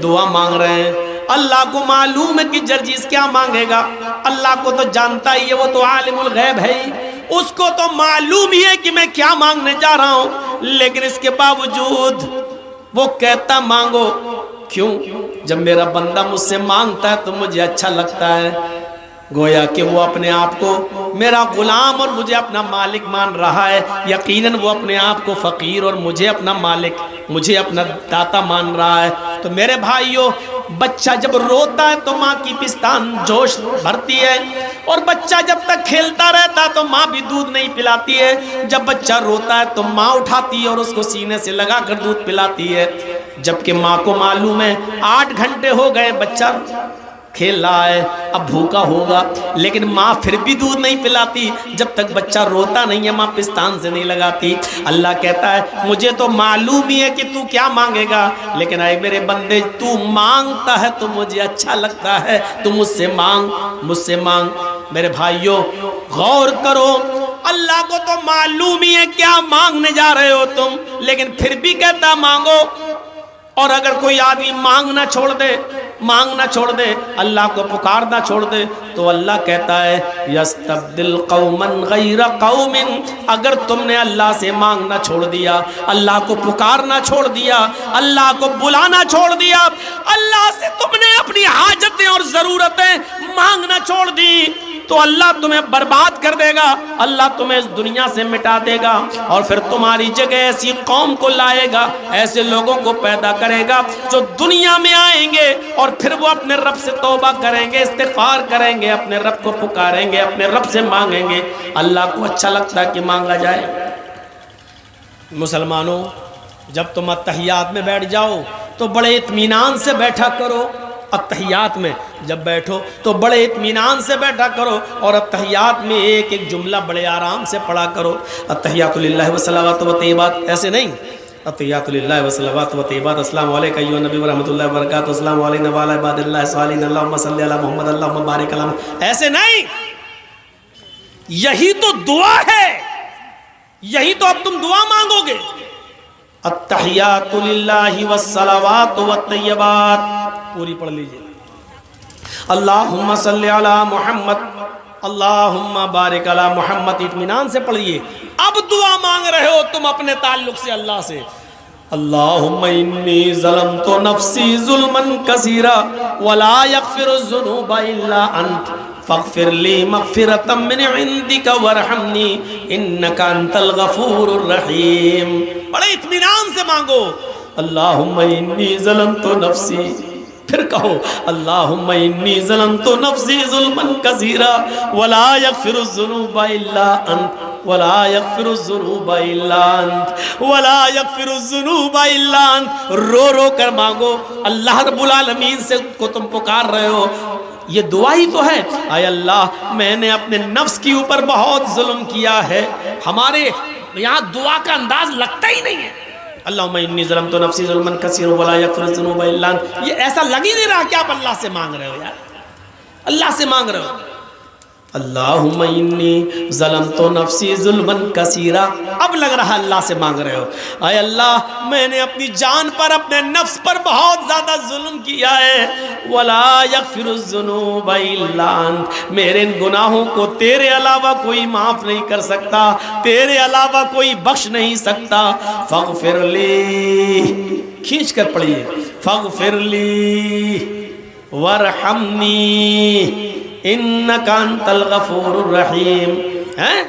दुआ मांग रहे हैं। अल्लाह को मालूम है कि जर्जीस क्या मांगेगा, अल्लाह को तो जानता ही है, वो तो आलिमुल गैब है ही, उसको तो मालूम ही है कि मैं क्या मांगने जा रहा हूँ। लेकिन इसके बावजूद वो कहता मांगो। क्यों? जब मेरा बंदा मुझसे मांगता है तो मुझे अच्छा लगता है, गोया कि वो अपने आप को मेरा गुलाम और मुझे अपना मालिक मान रहा है। यकीनन वो अपने आप को फ़कीर और मुझे अपना मालिक, मुझे अपना दाता मान रहा है। तो मेरे भाइयों, बच्चा जब रोता है तो माँ की पिस्तान जोश भरती है, और बच्चा जब तक खेलता रहता है तो माँ भी दूध नहीं पिलाती है। जब बच्चा रोता है तो माँ उठाती है और उसको सीने से लगा कर दूध पिलाती है। जबकि माँ को मालूम है 8 घंटे हो गए बच्चा खेल रहा है, अब भूखा होगा, लेकिन माँ फिर भी दूध नहीं पिलाती जब तक बच्चा रोता नहीं है, माँ पिस्तान से नहीं लगाती। अल्लाह कहता है मुझे तो मालूम ही है कि तू क्या मांगेगा, लेकिन आए मेरे बंदे, तू मांगता है तो मुझे अच्छा लगता है, तू मुझसे मांग, मुझसे मांग। मेरे भाइयों गौर करो, अल्लाह को तो मालूम ही है क्या मांगने जा रहे हो तुम, लेकिन फिर भी कहता मांगो। और अगर कोई आदमी मांगना छोड़ दे, मांगना छोड़ दे, अल्लाह को पुकारना छोड़ दे, तो अल्लाह कहता है यस्तब्दिल कौमन गैरा कौमिन। अगर तुमने अल्लाह से मांगना छोड़ दिया, अल्लाह को पुकारना छोड़ दिया, अल्लाह को बुलाना छोड़ दिया, अल्लाह से तुमने अपनी हाजतें और ज़रूरतें मांगना छोड़ दी, तो अल्लाह तुम्हें बर्बाद कर देगा, अल्लाह तुम्हें इस दुनिया से मिटा देगा, और फिर तुम्हारी जगह ऐसी कौम को लाएगा, ऐसे लोगों को पैदा करेगा जो दुनिया में आएंगे और फिर वो अपने रब से तौबा करेंगे, इस्तिग़फ़ार करेंगे, अपने रब को पुकारेंगे, अपने रब से मांगेंगे। अल्लाह को अच्छा लगता है कि मांगा जाए। मुसलमानों, जब तुम अत्तहियात में बैठ जाओ तो बड़े इत्मीनान से बैठा करो। अत्तहियात में जब बैठो तो बड़े इत्मीनान से बैठा करो, और अत्तहियात में एक एक जुमला बड़े आराम से पढ़ा करो। अत्तहियातु लिल्लाहि व सलावातु व तय्यिबात, ऐसे नहीं, अत्तहियातु लिल्लाहि व सलावातु व तय्यिबात, अस्सलामु अलैका अय्युहन नबी व रहमतुल्लाहि व बरकातुहू, अस्सलामु अलैना व अला इबादिल्लाहि सालिहीन, अल्लाहुम्मा सल्लि अला मुहम्मद, अल्लाहुम्मा बारिक अला मुहम्मद, ऐसे नहीं। यही तो दुआ है, यही तो अब तुम दुआ मांगोगे। अत्तहियातु लिल्लाहि व सलावातु व तय्यिबात पूरी पढ़ लीजिए। अल्लाहुम्मा सल्लि अला मुहम्मद, अल्लाहुम्मा बारिक अला मुहम्मद, इत्मीनान से पढ़िए। अब दुआ मांग रहे हो तुम अपने ताल्लुक से अल्लाह से। अल्लाहुम्मा इन्नी ज़लमतु नफ्सी ज़ुल्मन कसीरा वला यग़फ़िरुज़्ज़ुनूबा इल्ला अंत फ़ग़फ़िरली मग़फ़िरतम मिन इंदिका वरहमनी इन्नका अंतल गफ़ूरुर रहीम। बड़े इत्मीनान से मांगो। अल्लाहुम्मा इन्नी ज़लमतु नफ्सी, फिर कहो अल्लाहुम्मा इन्नी ज़लमतु नफ्सी ज़ुल्मन कसीरा वला यग़फ़िरुज़्ज़ुनूबा इल्ला अंत वला यग़फ़िरुज़्ज़ुनूबा इल्ला अंत वला यग़फ़िरुज़्ज़ुनूबा इल्ला अंत। रो रो कर मांगो। अल्लाह रब्बुल आलमीन से को तुम पुकार रहे हो, ये दुआ ही तो है। आय अल्लाह, मैंने अपने नफ्स के ऊपर बहुत जुल्म किया है। हमारे यहाँ दुआ का अंदाज लगता ही नहीं है। अल्लाहुम्मा इन्नी ज़लमतु नफ्सी ज़ुल्मन कसीरा वला यग़फ़िरुज़्ज़ुनूबा इल्ला अंत। ये ऐसा लग ही नहीं रहा कि आप अल्लाह से मांग रहे हो यार, अल्लाह से मांग रहे हो। अल्लाहुम्मा इन्नी ज़लमतु नफ्सी ज़ुल्मन कसीरा। अब लग रहा अल्लाह से मांग रहे हो, अय अल्लाह मैंने अपनी जान पर, अपने नफ्स पर बहुत ज़्यादा जुल्म किया है। वला यग़फ़िरुज़्ज़ुनूबा इल्ला अंत, मेरे इन गुनाहों को तेरे अलावा कोई माफ़ नहीं कर सकता, तेरे अलावा कोई बख्श नहीं सकता। फ़ग़फ़िरली, खींच कर पढ़िए, फ़ग़फ़िरली वरहमनी इन्नका अंतल गफूरुर रहीम। हैं?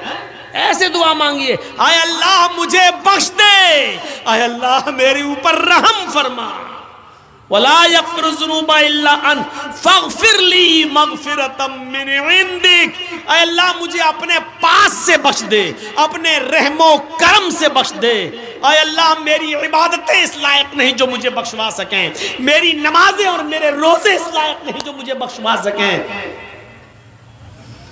ऐसे दुआ मांगिए, आय अल्लाह मुझे बख्श दे, आय अल्लाह मेरे ऊपर रहम फरमा। वला यग़फ़िरुज़्ज़ुनूबा इल्ला अंत फ़ग़फ़िरली मग़फ़िरतम मिन इंदिक, आय अल्लाह मुझे अपने पास से बख्श दे, अपने रहमो करम से बख्श दे। आय अल्लाह मेरी इबादतें इस लायक नहीं जो मुझे बख्शवा सकें, मेरी नमाजें और मेरे रोजे इस लायक नहीं जो मुझे बख्शवा सकें।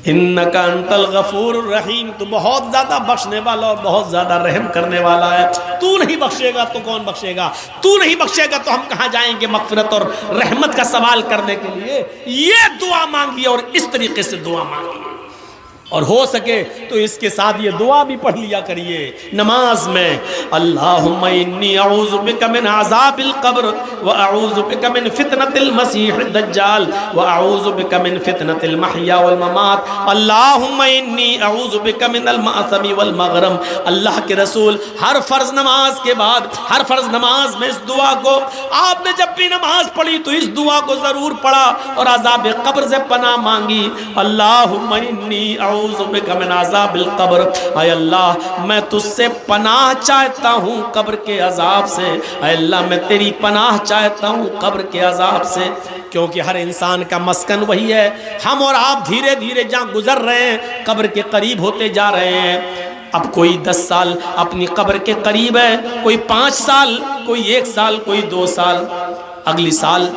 इन्नका अंतल गफूरुर रहीम, तू बहुत ज़्यादा बख्शने वाला और बहुत ज़्यादा रहम करने वाला है। तू नहीं बख्शेगा तो कौन बख्शेगा, तू नहीं बख्शेगा तो हम कहाँ जाएंगे मग़फ़िरत और रहमत का सवाल करने के लिए। ये दुआ मांगिए और इस तरीके से दुआ मांगिए, और हो सके तो इसके साथ ये दुआ भी पढ़ लिया करिए नमाज में, अल्लाहुम्मा इन्नी अऊज़ु बिका मिन अज़ाबिल क़ब्र व अऊज़ु बिका मिन फ़ितनतिल मसीहिद दज्जाल व अऊज़ु बिका मिन फ़ितनतिल महया वल ममात, अल्लाहुम्मा इन्नी अऊज़ु बिका मिनल मअसमी वल मग़रम। अल्लाह के रसूल हर फ़र्ज़ नमाज के बाद, हर फ़र्ज़ नमाज में इस दुआ को, आपने जब भी नमाज पढ़ी तो इस दुआ को ज़रूर पढ़ा और अज़ाब क़ब्र से पनाह मांगी। अल्लाहुम्मा इन्नी अऊज़ु बिका मिन अज़ाबिल क़ब्र, आय अल्लाह मैं तुझसे पनाह चाहता हूँ कब्र के अज़ाब से, आय अल्लाह मैं तेरी पनाह चाहता हूँ कब्र के अज़ाब से, क्योंकि हर इंसान का मस्कन वही है। हम और आप धीरे धीरे जहाँ गुजर रहे हैं कब्र के करीब होते जा रहे हैं। अब कोई 10 साल अपनी कब्र के करीब है, कोई 5 साल, कोई 1 साल, कोई 2 साल। अगली साल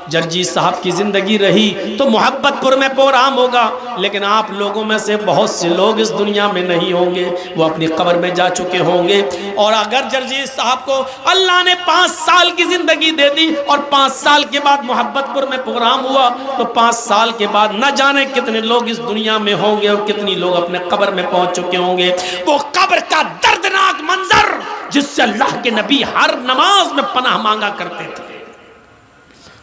जर्जी साहब की ज़िंदगी रही तो मोहब्बतपुर में प्रोग्राम होगा, लेकिन आप लोगों में से बहुत से लोग इस दुनिया में नहीं होंगे, वो अपनी कब्र में जा चुके होंगे। और अगर जर्जी साहब को अल्लाह ने 5 साल की ज़िंदगी दे दी और 5 साल के बाद मोहब्बतपुर में प्रोग्राम हुआ तो 5 साल के बाद न जाने कितने लोग इस दुनिया में होंगे और कितनी लोग अपने कब्र में पहुँच चुके होंगे। वो कब्र का दर्दनाक मंजर जिससे अल्लाह के नबी हर नमाज में पनाह मांगा करते थे,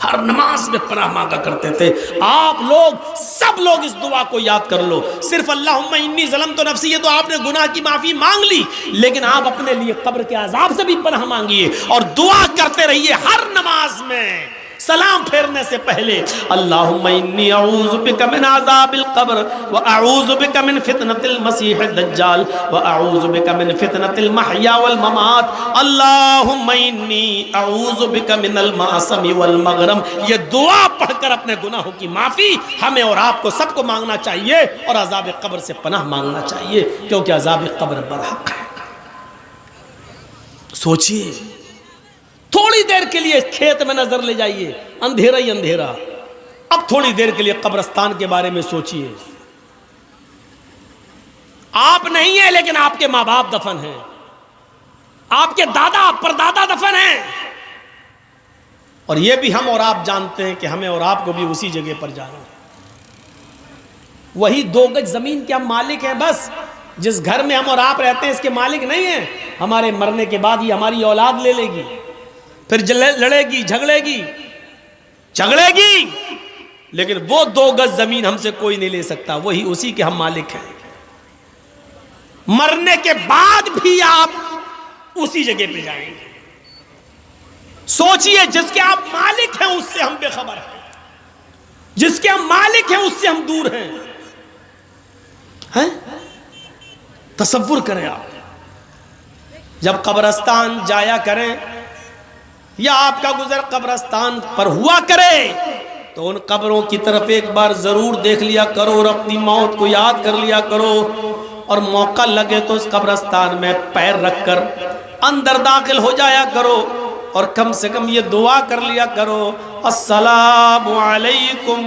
हर नमाज में पनाह मांगा करते थे। आप लोग सब लोग इस दुआ को याद कर लो। सिर्फ अल्लाहुम्मा इन्नी ज़लमतु नफ्सी, ये तो आपने गुनाह की माफ़ी मांग ली, लेकिन आप अपने लिए कब्र के अज़ाब से भी पनाह मांगिए और दुआ करते रहिए हर नमाज में सलाम फेरने से पहले, अल्लाहुम्मा इन्नी अऊज़ु बिका मिन अज़ाबिल क़ब्र व अऊज़ु बिका मिन फ़ितनतिल मसीहिद दज्जाल व अऊज़ु बिका मिन फ़ितनतिल महया वल ममात, अल्लाहुम्मा इन्नी अऊज़ु बिका मिनल मअसमी वल मग़रम। ये दुआ पढ़कर अपने गुनाहों की माफ़ी हमें और आपको सबको मांगना चाहिए और अज़ाब क़ब्र से पनाह मांगना चाहिए, क्योंकि अज़ाब क़ब्र बरहक़ है। सोचिए, थोड़ी देर के लिए खेत में नजर ले जाइए, अंधेरा ही अंधेरा। अब थोड़ी देर के लिए कब्रिस्तान के बारे में सोचिए। आप नहीं है लेकिन आपके माँ बाप दफन हैं, आपके दादा परदादा दफन हैं, और यह भी हम और आप जानते हैं कि हमें और आपको भी उसी जगह पर जाना है। वही 2 गज जमीन के हम मालिक हैं, बस जिस घर में हम और आप रहते हैं इसके मालिक नहीं हैं। हमारे मरने के बाद ही हमारी औलाद ले लेगी, फिर लड़ेगी, झगड़ेगी, लेकिन वो 2 गज जमीन हमसे कोई नहीं ले सकता, वही उसी के हम मालिक हैं। मरने के बाद भी आप उसी जगह पे जाएंगे। सोचिए, जिसके आप मालिक हैं उससे हम बेखबर हैं, जिसके हम मालिक हैं उससे हम दूर हैं। तसव्वुर करें आप, जब कब्रिस्तान जाया करें या आपका गुजर कब्रिस्तान पर हुआ करे तो उन कब्रों की तरफ एक बार जरूर देख लिया करो और अपनी मौत को याद कर लिया करो, और मौका लगे तो उस कब्रिस्तान में पैर रखकर अंदर दाखिल हो जाया करो और कम से कम ये दुआ कर लिया करो, अस्सलामु अलैकुम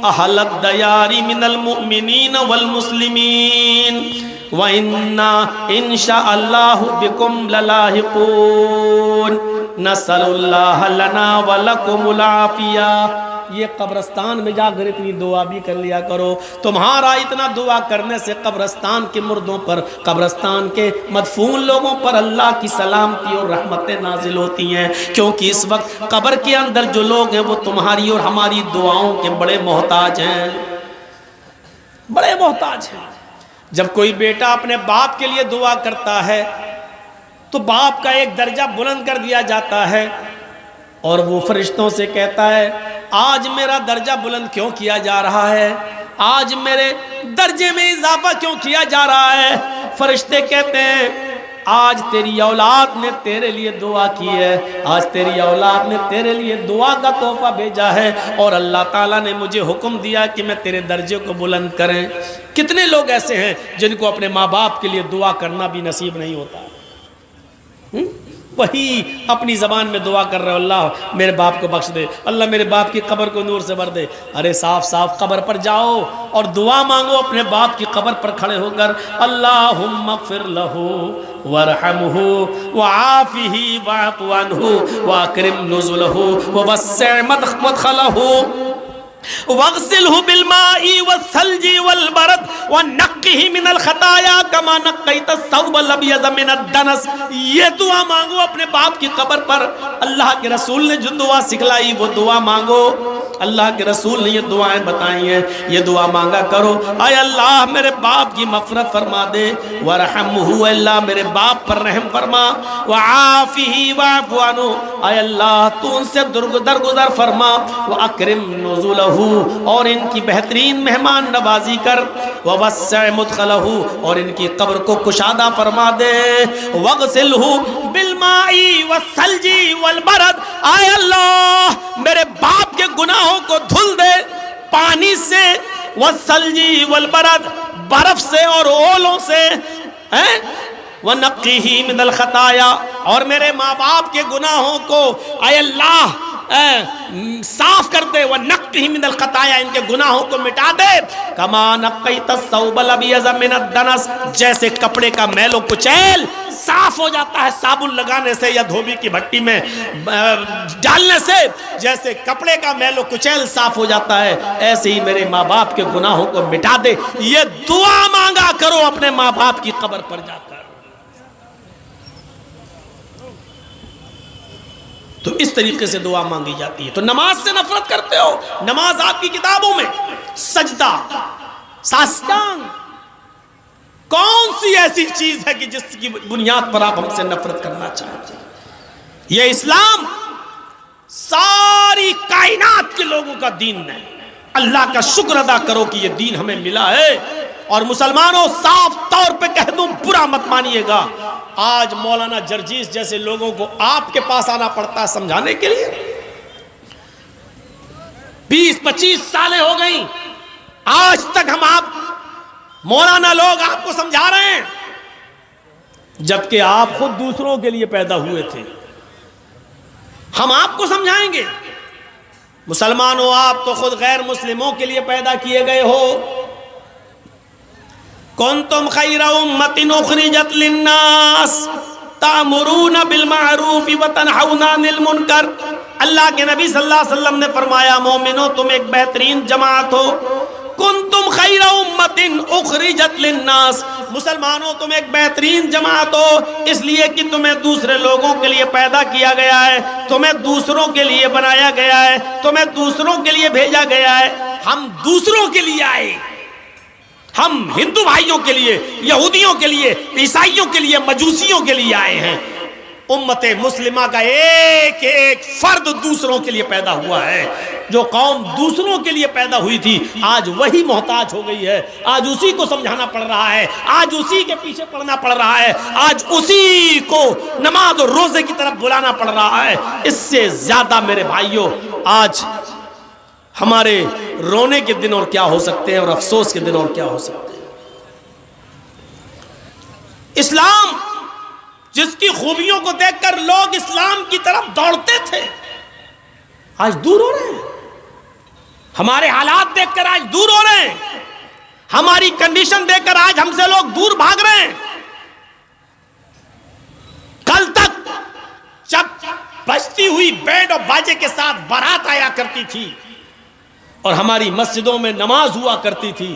अहलद दयारी मिनल मुमिनीन वल मुस्लिमीन व इन्ना इंशाअल्लाहु बिकुम ललाहिकून, नसअलुल्लाह लना व लकुमुल आफिया। ये कब्रस्तान में जाकर इतनी दुआ भी कर लिया करो। तुम्हारा इतना दुआ करने से कब्रस्तान के मुर्दों पर, कब्रस्तान के मदफून लोगों पर अल्लाह की सलामती और रहमतें नाजिल होती हैं, क्योंकि इस वक्त कब्र के अंदर जो लोग हैं वो तुम्हारी और हमारी दुआओं के बड़े मोहताज हैं, बड़े मोहताज हैं। जब कोई बेटा अपने बाप के लिए दुआ करता है तो बाप का एक दर्जा बुलंद कर दिया जाता है और वो फरिश्तों से कहता है, आज मेरा दर्जा बुलंद क्यों किया जा रहा है, आज मेरे दर्जे में इजाफा क्यों किया जा रहा है। फरिश्ते कहते हैं, आज तेरी औलाद ने तेरे लिए दुआ की है, आज तेरी औलाद ने तेरे लिए दुआ का तोहफा भेजा है और अल्लाह ताला ने मुझे हुक्म दिया कि मैं तेरे दर्जे को बुलंद करें। कितने लोग ऐसे हैं जिनको अपने माँ बाप के लिए दुआ करना भी नसीब नहीं होता। वही अपनी ज़बान में दुआ कर रहे हो, अल्लाह मेरे बाप को बख्श दे, अल्लाह मेरे बाप की कब्र को नूर से भर दे। अरे साफ साफ कब्र पर जाओ और दुआ मांगो अपने बाप की कब्र पर खड़े होकर, अल्लाहुम्मा ग़फ़िर लहू वरहमहू वआफ़िही वअफ़ु अन्हु वअकरिम नुज़ुलहू ववस्सिअ मदख़लहू वग़सिलहु बिलमाई वस्सल्जी वलबरद वनक़्क़िही मिनल ख़ताया कमा नक़्क़ैत अस्सौबल अब्यज़ मिनद दनस। ये दुआ मांगो अपने बाप की कब्र पर। अल्लाह के रसूल ने जो दुआ सिखलाई वो दुआ मांगो। अल्लाह के रसूल ने ये दुआएं बताई हैं, ये दुआ मांगा करो। आय अल्लाह मेरे बाप की मग़फ़िरत फरमा दे, वरहमहू अल्लाह मेरे बाप पर रहम फरमा, वआफ़िही वअफ़ु अन्हु आय अल्लाह तू उनसे दरगुजर फरमा, वअकरिम नुज़ुलहू और इनकी बेहतरीन मेहमान नवाजी कर, ववस्सिअ मुदख़लहू और इनकी कब्र को कुशादा फरमा दे, वग़सिलहू बिलमाई वस्सल्जी वलबरद आय अल्लाह मेरे बाप के गुनाहों को धुल दे पानी से, वस्सल्जी वलबरद बर्फ से और ओलों से, हैं वनक़्क़िही मिनल ख़ताया और मेरे माँ बाप के गुनाहों को आय अल्लाह साफ कर दे, वनक़्क़िही मिनल ख़ताया इनके गुनाहों को मिटा दे, कमा नक़्क़ैत अस्सौबल अब्यज़ मिनद दनस जैसे कपड़े का मैलो कुचैल साफ हो जाता है साबुन लगाने से या धोबी की भट्टी में डालने से, जैसे कपड़े का मैलो कुचैल साफ हो जाता है, ऐसे ही मेरे माँ बाप के गुनाहों को मिटा दे। ये दुआ मांगा करो अपने माँ बाप की कब्र पर जाकर। तो इस तरीके से दुआ मांगी जाती है। तो नमाज से नफरत करते हो, नमाज आपकी किताबों में सजदा, साष्टांग, कौन सी ऐसी चीज है कि जिसकी बुनियाद पर आप हमसे नफरत करना चाहते हैं? यह इस्लाम सारी कायनात के लोगों का दीन है। अल्लाह का शुक्र अदा करो कि यह दीन हमें मिला है। और मुसलमानों साफ तौर पे कह दूं, बुरा मत मानिएगा, आज मौलाना जर्जीस जैसे लोगों को आपके पास आना पड़ता है समझाने के लिए। 20-25 सालें हो गई, आज तक हम आप मौलाना लोग आपको समझा रहे हैं, जबकि आप खुद दूसरों के लिए पैदा हुए थे। हम आपको समझाएंगे, मुसलमानों आप तो खुद गैर मुस्लिमों के लिए पैदा किए गए हो। कुंतुम खैरा उम्मतिन उखरिजत लिन्नास तामुरूना बिल मारूफ व तनहौना अनिल मुनकर। अल्लाह के नबी सल्लल्लाहु अलैहि वसल्लम ने फरमाया, मोमिनो तुम एक बेहतरीन जमात हो। कुंतुम खैरा उम्मतिन उखरिजत लिन्नास, मुसलमानों तुम एक बेहतरीन जमात हो इसलिए कि तुम्हें दूसरे लोगों के लिए पैदा किया गया है, तुम्हें दूसरों के लिए बनाया गया है, तुम्हें दूसरों के लिए भेजा गया है। हम दूसरों के लिए आए, हम हिंदू भाइयों के लिए, यहूदियों के लिए, ईसाइयों के लिए, मजूसियों के लिए आए हैं। उम्मते मुस्लिमा का एक एक फर्द दूसरों के लिए पैदा हुआ है। जो कौम दूसरों के लिए पैदा हुई थी आज वही मोहताज हो गई है, आज उसी को समझाना पड़ रहा है, आज उसी के पीछे पड़ना पड़ रहा है, आज उसी को नमाज और रोजे की तरफ बुलाना पड़ रहा है। इससे ज्यादा मेरे भाइयों आज हमारे रोने के दिन और क्या हो सकते हैं और अफसोस के दिन और क्या हो सकते हैं। इस्लाम जिसकी खूबियों को देखकर लोग इस्लाम की तरफ दौड़ते थे आज दूर हो रहे हैं। हमारे हालात देखकर आज दूर हो रहे हैं, हमारी कंडीशन देखकर आज हमसे लोग दूर भाग रहे हैं। कल तक जब बजती हुई बैंड और बाजे के साथ बारात आया करती थी, और हमारी मस्जिदों में नमाज हुआ करती थी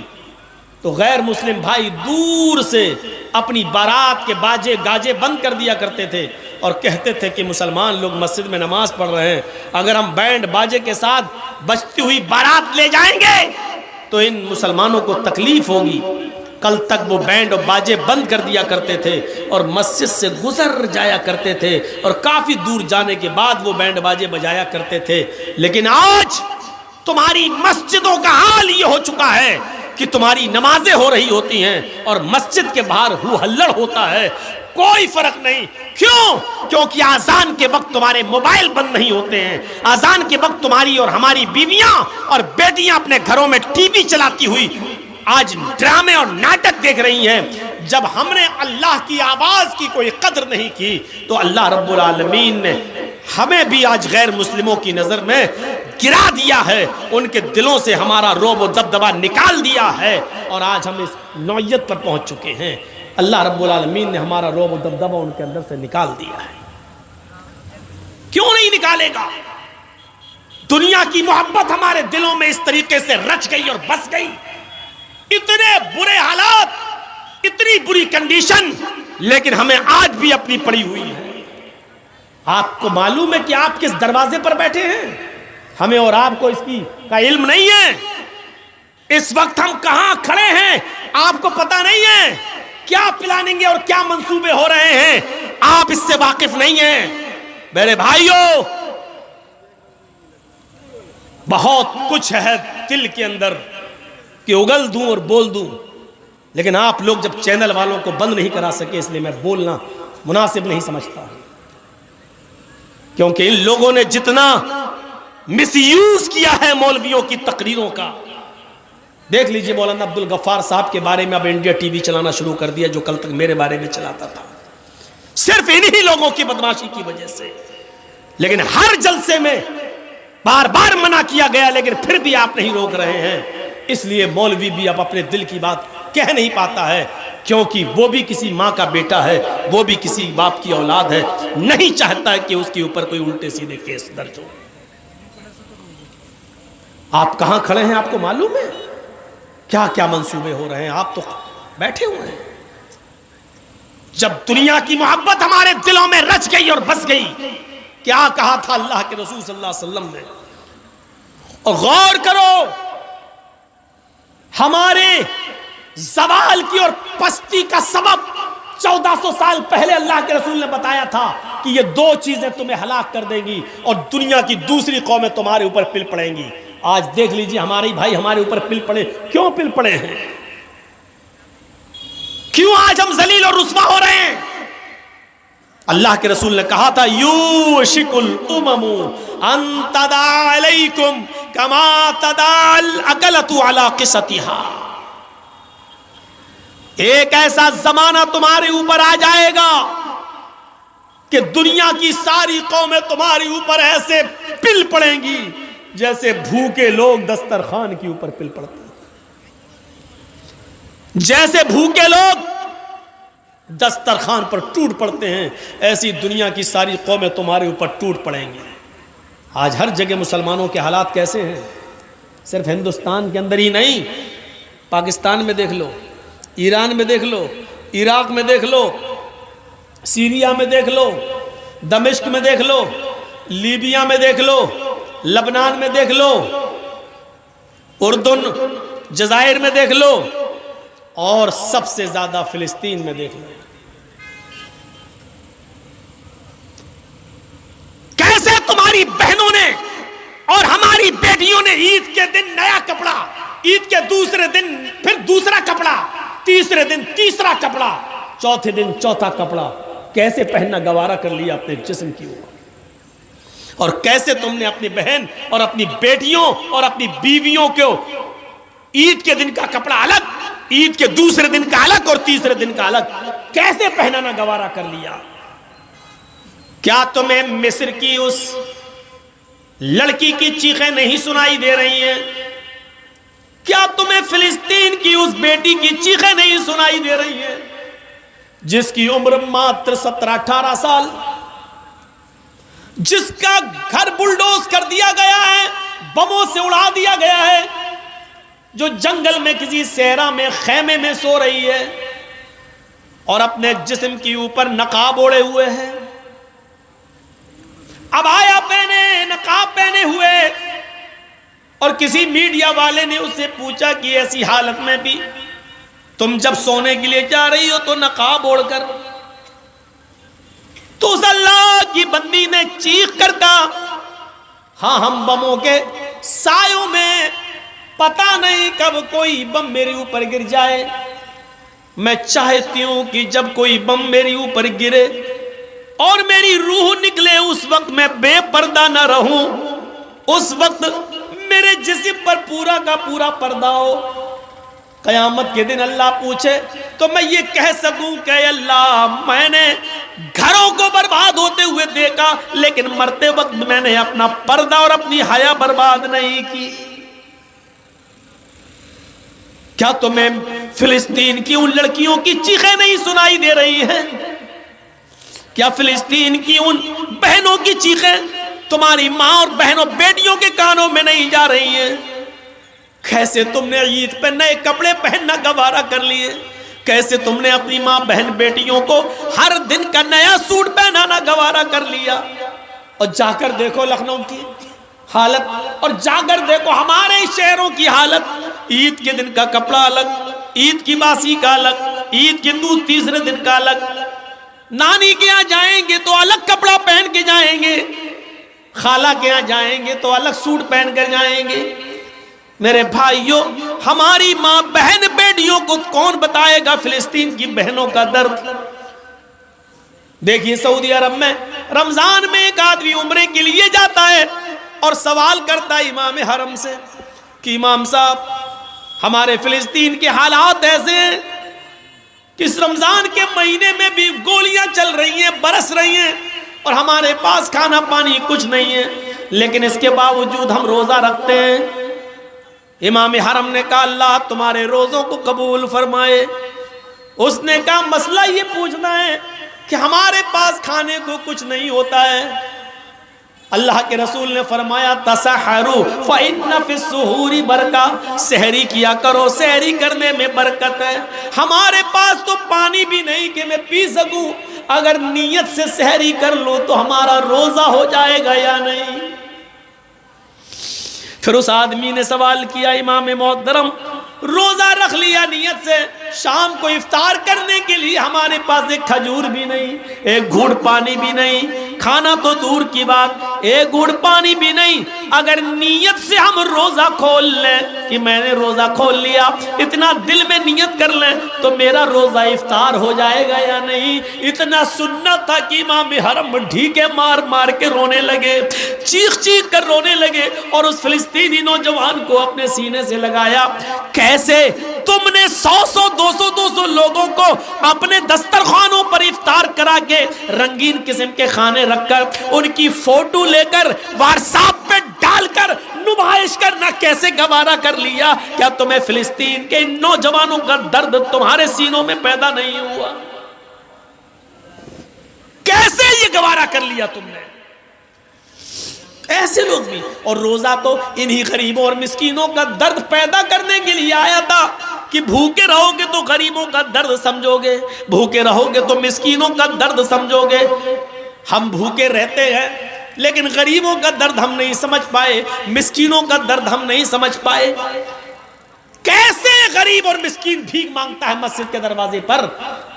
तो गैर मुस्लिम भाई दूर से अपनी बारात के बाजे गाजे बंद कर दिया करते थे और कहते थे कि मुसलमान लोग मस्जिद में नमाज पढ़ रहे हैं, अगर हम बैंड बाजे के साथ बजती हुई बारात ले जाएंगे तो इन मुसलमानों को तकलीफ होगी। कल तक वो बैंड और बाजे बंद कर दिया करते थे और मस्जिद से गुजर जाया करते थे और काफ़ी दूर जाने के बाद वो बैंड बाजे बजाया करते थे। लेकिन आज तुम्हारी मस्जिदों का हाल ये हो चुका है कि तुम्हारी नमाजें हो रही होती हैं और मस्जिद के बाहर हु हल्लड़ होता है, कोई फर्क नहीं। क्यों? क्योंकि आजान के वक्त तुम्हारे मोबाइल बंद नहीं होते हैं। आजान के वक्त तुम्हारी और हमारी बीवियां और बेटियां अपने घरों में टीवी चलाती हुई आज ड्रामे और नाटक देख रही हैं। जब हमने अल्लाह की आवाज की कोई कदर नहीं की तो अल्लाह रब्बुल आलमीन ने हमें भी आज गैर मुस्लिमों की नजर में गिरा दिया है, उनके दिलों से हमारा रोब और दबदबा निकाल दिया है और आज हम इस नौयत पर पहुंच चुके हैं। अल्लाह रब्बुल आलमीन ने हमारा रोब और दबदबा उनके अंदर से निकाल दिया है। क्यों नहीं निकालेगा? दुनिया की मोहब्बत हमारे दिलों में इस तरीके से रच गई और बस गई। इतने बुरे हालात, इतनी बुरी कंडीशन, लेकिन हमें आज भी अपनी पड़ी हुई है। आपको मालूम है कि आप किस दरवाजे पर बैठे हैं? हमें और आपको इसकी का इल्म नहीं है। इस वक्त हम कहां खड़े हैं आपको पता नहीं है। क्या प्लानिंग और क्या मंसूबे हो रहे हैं आप इससे वाकिफ नहीं हैं। मेरे भाइयों, बहुत कुछ है दिल के अंदर कि उगल दूं और बोल दूं, लेकिन आप लोग जब चैनल वालों को बंद नहीं करा सके इसलिए मैं बोलना मुनासिब नहीं समझता। क्योंकि इन लोगों ने जितना मिसयूज किया है मौलवियों की तकरीरों का, देख लीजिए मौलाना अब्दुल गफ्फार साहब के बारे में अब इंडिया टीवी चलाना शुरू कर दिया, जो कल तक मेरे बारे में चलाता था, सिर्फ इन्हीं लोगों की बदमाशी की वजह से। लेकिन हर जलसे में बार बार मना किया गया, लेकिन फिर भी आप नहीं रोक रहे हैं। इसलिए मौलवी भी अब अपने दिल की बात कह नहीं पाता है, क्योंकि वो भी किसी माँ का बेटा है, वो भी किसी बाप की औलाद है, नहीं चाहता है कि उसके ऊपर कोई उल्टे सीधे केस दर्ज हो। आप कहां खड़े हैं आपको मालूम है? क्या क्या मंसूबे हो रहे हैं, आप तो बैठे हुए हैं। जब दुनिया की मोहब्बत हमारे दिलों में रच गई और बस गई, क्या कहा था अल्लाह के रसूल सल्लल्लाहु अलैहि वसल्लम ने? और गौर करो, हमारे ज़वाल की और पस्ती का सबब 1400 साल पहले अल्लाह के रसूल ने बताया था कि ये दो चीजें तुम्हें हलाक कर देंगी और दुनिया की दूसरी कौमें तुम्हारे ऊपर पिल पड़ेंगी। आज देख लीजिए हमारे भाई हमारे ऊपर पिल पड़े, क्यों पिल पड़े हैं? क्यों आज हम जलील और रुस्वा हो रहे हैं? अल्लाह के रसूल ने कहा था, यूशिकुल उममु अन तदा अलैकुम कमा तदाल अकलतु अला क़िसतिहा। एक ऐसा जमाना तुम्हारे ऊपर आ जाएगा कि दुनिया की सारी कौमें तुम्हारे ऊपर ऐसे पिल पड़ेंगी जैसे भूखे लोग दस्तरखान के ऊपर पिल पड़ते हैं। जैसे भूखे लोग दस्तरखान पर टूट पड़ते हैं, ऐसी दुनिया की सारी कौमें तुम्हारे ऊपर टूट पड़ेंगी। आज हर जगह मुसलमानों के हालात कैसे हैं? सिर्फ हिंदुस्तान के अंदर ही नहीं, पाकिस्तान में देख लो, ईरान में देख लो, इराक में देख लो, सीरिया में देख लो, दमिश्क में देख लो, लीबिया में देख लो, लबनान में देख लो, उर्दुन जजायर में देख लो, और सबसे ज्यादा फिलिस्तीन में देख लो। कैसे तुम्हारी बहनों ने और हमारी बेटियों ने ईद के दिन नया कपड़ा, ईद के दूसरे दिन फिर दूसरा कपड़ा, तीसरे दिन तीसरा कपड़ा, चौथे दिन चौथा कपड़ा, कैसे पहनना गवारा कर लिया अपने जिस्म की ओर। और कैसे तुमने अपनी बहन और अपनी बेटियों और अपनी बीवियों को ईद के दिन का कपड़ा अलग, ईद के दूसरे दिन का अलग और तीसरे दिन का अलग, कैसे पहनाना गवारा कर लिया। क्या तुम्हें मिस्र की उस लड़की की चीखें नहीं सुनाई दे रही हैं? क्या तुम्हें फिलिस्तीन की उस बेटी की चीखें नहीं सुनाई दे रही हैं, जिसकी उम्र मात्र 17-18 साल, जिसका घर बुलडोज कर दिया गया है, बमों से उड़ा दिया गया है, जो जंगल में किसी सहरा में खेमे में सो रही है और अपने जिस्म के ऊपर नकाब ओढ़े हुए है, अबाया पहने, नकाब पहने हुए, और किसी मीडिया वाले ने उससे पूछा कि ऐसी हालत में भी तुम जब सोने के लिए जा रही हो तो नकाब ओढ़कर, तो उस अल्लाह की बंदी ने चीख कर कहा, हाँ हम बमों के सायों में, पता नहीं कब कोई बम मेरे ऊपर गिर जाए, मैं चाहती हूं कि जब कोई बम मेरे ऊपर गिरे और मेरी रूह निकले, उस वक्त मैं बेपर्दा ना रहूं, उस वक्त मेरे जिस्म पर पूरा का पूरा पर्दा हो। कयामत के दिन अल्लाह पूछे तो मैं ये कह सकूं कि अल्लाह, मैंने घरों को बर्बाद होते हुए देखा, लेकिन मरते वक्त मैंने अपना पर्दा और अपनी हया बर्बाद नहीं की। क्या तुम्हें फिलिस्तीन की उन लड़कियों की चीखें नहीं सुनाई दे रही हैं? क्या फिलिस्तीन की उन बहनों की चीखें तुम्हारी मां और बहनों बेटियों के कानों में नहीं जा रही हैं? कैसे तुमने ईद पे नए कपड़े पहनना गवारा कर लिए, कैसे तुमने अपनी मां बहन बेटियों को हर दिन का नया सूट पहनाना गवारा कर लिया। और जाकर देखो लखनऊ की हालत, और जाकर देखो हमारे शहरों की हालत। ईद के दिन का कपड़ा अलग, ईद की बासी का अलग, ईद के तीसरे दिन का अलग। नानी के यहाँ जाएंगे तो अलग कपड़ा पहन के जाएंगे, खाला के यहाँ जाएंगे तो अलग सूट पहन कर जाएंगे। मेरे भाइयों, हमारी मां बहन बेटियों को कौन बताएगा फिलिस्तीन की बहनों का दर्द? देखिए सऊदी अरब में रमजान में एक आदमी उम्रे के लिए जाता है और सवाल करता है इमाम हरम से कि इमाम साहब, हमारे फिलिस्तीन के हालात ऐसे हैं कि इस रमजान के महीने में भी गोलियां चल रही हैं, बरस रही हैं, और हमारे पास खाना पानी कुछ नहीं है, लेकिन इसके बावजूद हम रोजा रखते हैं। इमाम हरम ने कहा, अल्लाह तुम्हारे रोजों को कबूल फरमाए। उसने कहा, मसला ये पूछना है कि हमारे पास खाने को कुछ नहीं होता है। अल्लाह के रसूल ने फरमाया, तसहरू फइन्न फिस्सुहूरी बरका, सहरी किया करो, सहरी करने में बरकत है। हमारे पास तो पानी भी नहीं कि मैं पी सकूं, अगर नीयत से सहरी कर लो तो हमारा रोजा हो जाएगा या नहीं। फिर उस आदमी ने सवाल किया, इमाम मोहतरम, रोजा रख लिया नियत से, शाम को इफ्तार करने के लिए हमारे पास एक खजूर भी नहीं, एक घूंट पानी भी नहीं, खाना तो दूर की बात, एक घूंट पानी भी नहीं। अगर नीयत से हम रोजा खोल लें कि मैंने रोजा खोल लिया, इतना दिल में नियत कर लें तो मेरा रोजा इफ्तार हो जाएगा या नहीं। इतना सुनना था कि इमाम हरम ढीके मार मार के रोने लगे, चीख चीख कर रोने लगे, और उस फिलिस्तीनी नौजवान को अपने सीने से लगाया। कैसे तुमने 100-200 लोगों को अपने दस्तरखानों पर इफ्तार करा के रंगीन किस्म के खाने रखकर उनकी फोटो लेकर व्हाट्सएप पे डालकर नुमाइश करना कैसे गवारा कर लिया? क्या तुम्हें फिलिस्तीन के नौजवानों का दर्द तुम्हारे सीनों में पैदा नहीं हुआ? कैसे ये गवारा कर लिया तुमने? ऐसे लोग भी। और रोजा तो इन्हीं गरीबों और मिस्कीनों का दर्द पैदा करने के लिए आया था कि भूखे रहोगे तो गरीबों का दर्द समझोगे, भूखे रहोगे तो मिस्कीनों का दर्द समझोगे। हम भूखे रहते हैं लेकिन गरीबों का दर्द हम नहीं समझ पाए, मिस्कीनों का दर्द हम नहीं समझ पाए। कैसे गरीब और मिस्कीन भीख मांगता है मस्जिद के दरवाजे पर?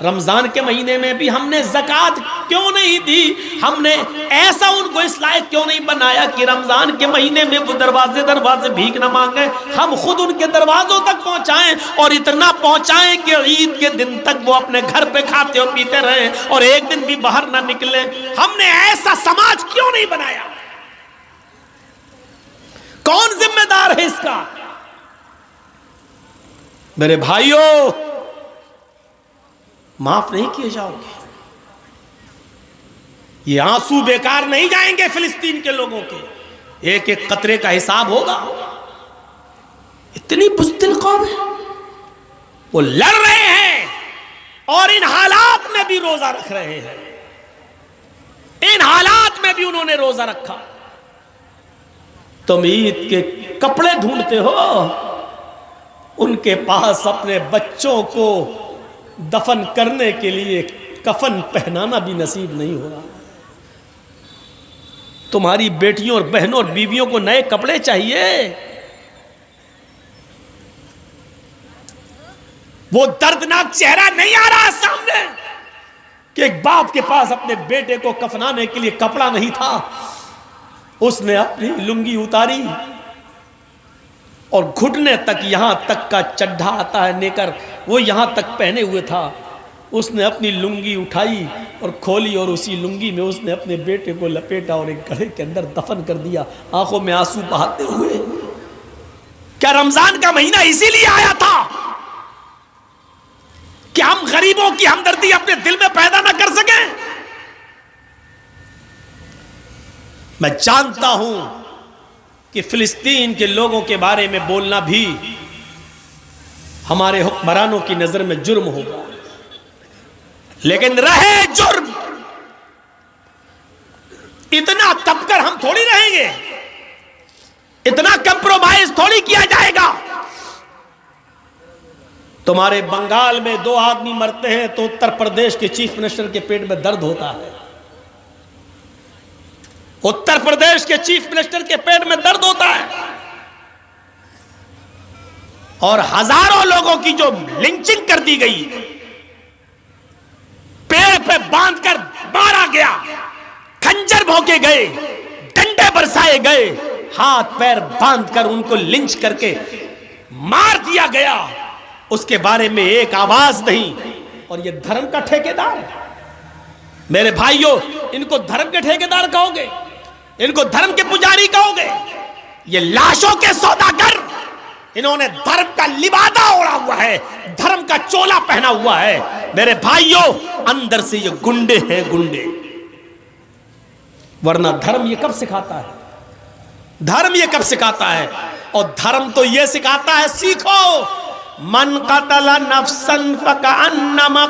रमजान के महीने में भी हमने ज़कात क्यों नहीं दी? हमने ऐसा उनको इस लायक क्यों नहीं बनाया कि रमजान के महीने में वो दरवाजे दरवाजे भीख न मांगे, हम खुद उनके दरवाजों तक पहुंचाएं, और इतना पहुंचाएं कि ईद के दिन तक वो अपने घर पे खाते और पीते रहे और एक दिन भी बाहर ना निकले। हमने ऐसा समाज क्यों नहीं बनाया? कौन जिम्मेदार है इसका? मेरे भाइयों, माफ नहीं किए जाओगे। ये आंसू बेकार नहीं जाएंगे फिलिस्तीन के लोगों के, एक एक कतरे का हिसाब होगा। इतनी बुज़दिल कौम है, वो लड़ रहे हैं और इन हालात में भी रोजा रख रहे हैं। इन हालात में भी उन्होंने रोजा रखा। तुम ईद के कपड़े ढूंढते हो, उनके पास अपने बच्चों को दफन करने के लिए कफन पहनाना भी नसीब नहीं हो रहा। तुम्हारी बेटियों और बहनों और बीवियों को नए कपड़े चाहिए। वो दर्दनाक चेहरा नहीं आ रहा सामने कि एक बाप के पास अपने बेटे को कफनाने के लिए कपड़ा नहीं था, उसने अपनी लुंगी उतारी और घुटने तक, यहां तक का चड्ढा आता है नेकर, वो यहां तक पहने हुए था। उसने अपनी लुंगी उठाई और खोली और उसी लुंगी में उसने अपने बेटे को लपेटा और एक गड्ढे के अंदर दफन कर दिया, आंखों में आंसू बहाते हुए। क्या रमजान का महीना इसीलिए आया था कि हम गरीबों की हमदर्दी अपने दिल में पैदा ना कर सकें? मैं जानता हूं कि फिलिस्तीन के लोगों के बारे में बोलना भी हमारे हुक्मरानों की नजर में जुर्म होगा, लेकिन रहे जुर्म, इतना तपकर हम थोड़ी रहेंगे, इतना कंप्रोमाइज थोड़ी किया जाएगा। तुम्हारे बंगाल में 2 आदमी मरते हैं तो उत्तर प्रदेश के चीफ मिनिस्टर के पेट में दर्द होता है। उत्तर प्रदेश के चीफ मिनिस्टर के पेट में दर्द होता है। और हजारों लोगों की जो लिंचिंग कर दी गई, पेड़ पे बांधकर मारा गया, खंजर भोंके गए, डंडे बरसाए गए, हाथ पैर बांधकर उनको लिंच करके मार दिया गया, उसके बारे में एक आवाज नहीं। और ये धर्म का ठेकेदार है। मेरे भाइयों, इनको धर्म के ठेकेदार कहोगे, इनको धर्म के पुजारी कहोगे? ये लाशों के सौदागर, इन्होंने धर्म का लिबादा ओढ़ा हुआ है, धर्म का चोला पहना हुआ है। मेरे भाइयों, अंदर से ये गुंडे हैं, गुंडे। वरना धर्म ये कब सिखाता है? धर्म ये कब सिखाता है? और धर्म तो ये सिखाता है, सीखो, मन कतल नफ्सन फकअन्नमा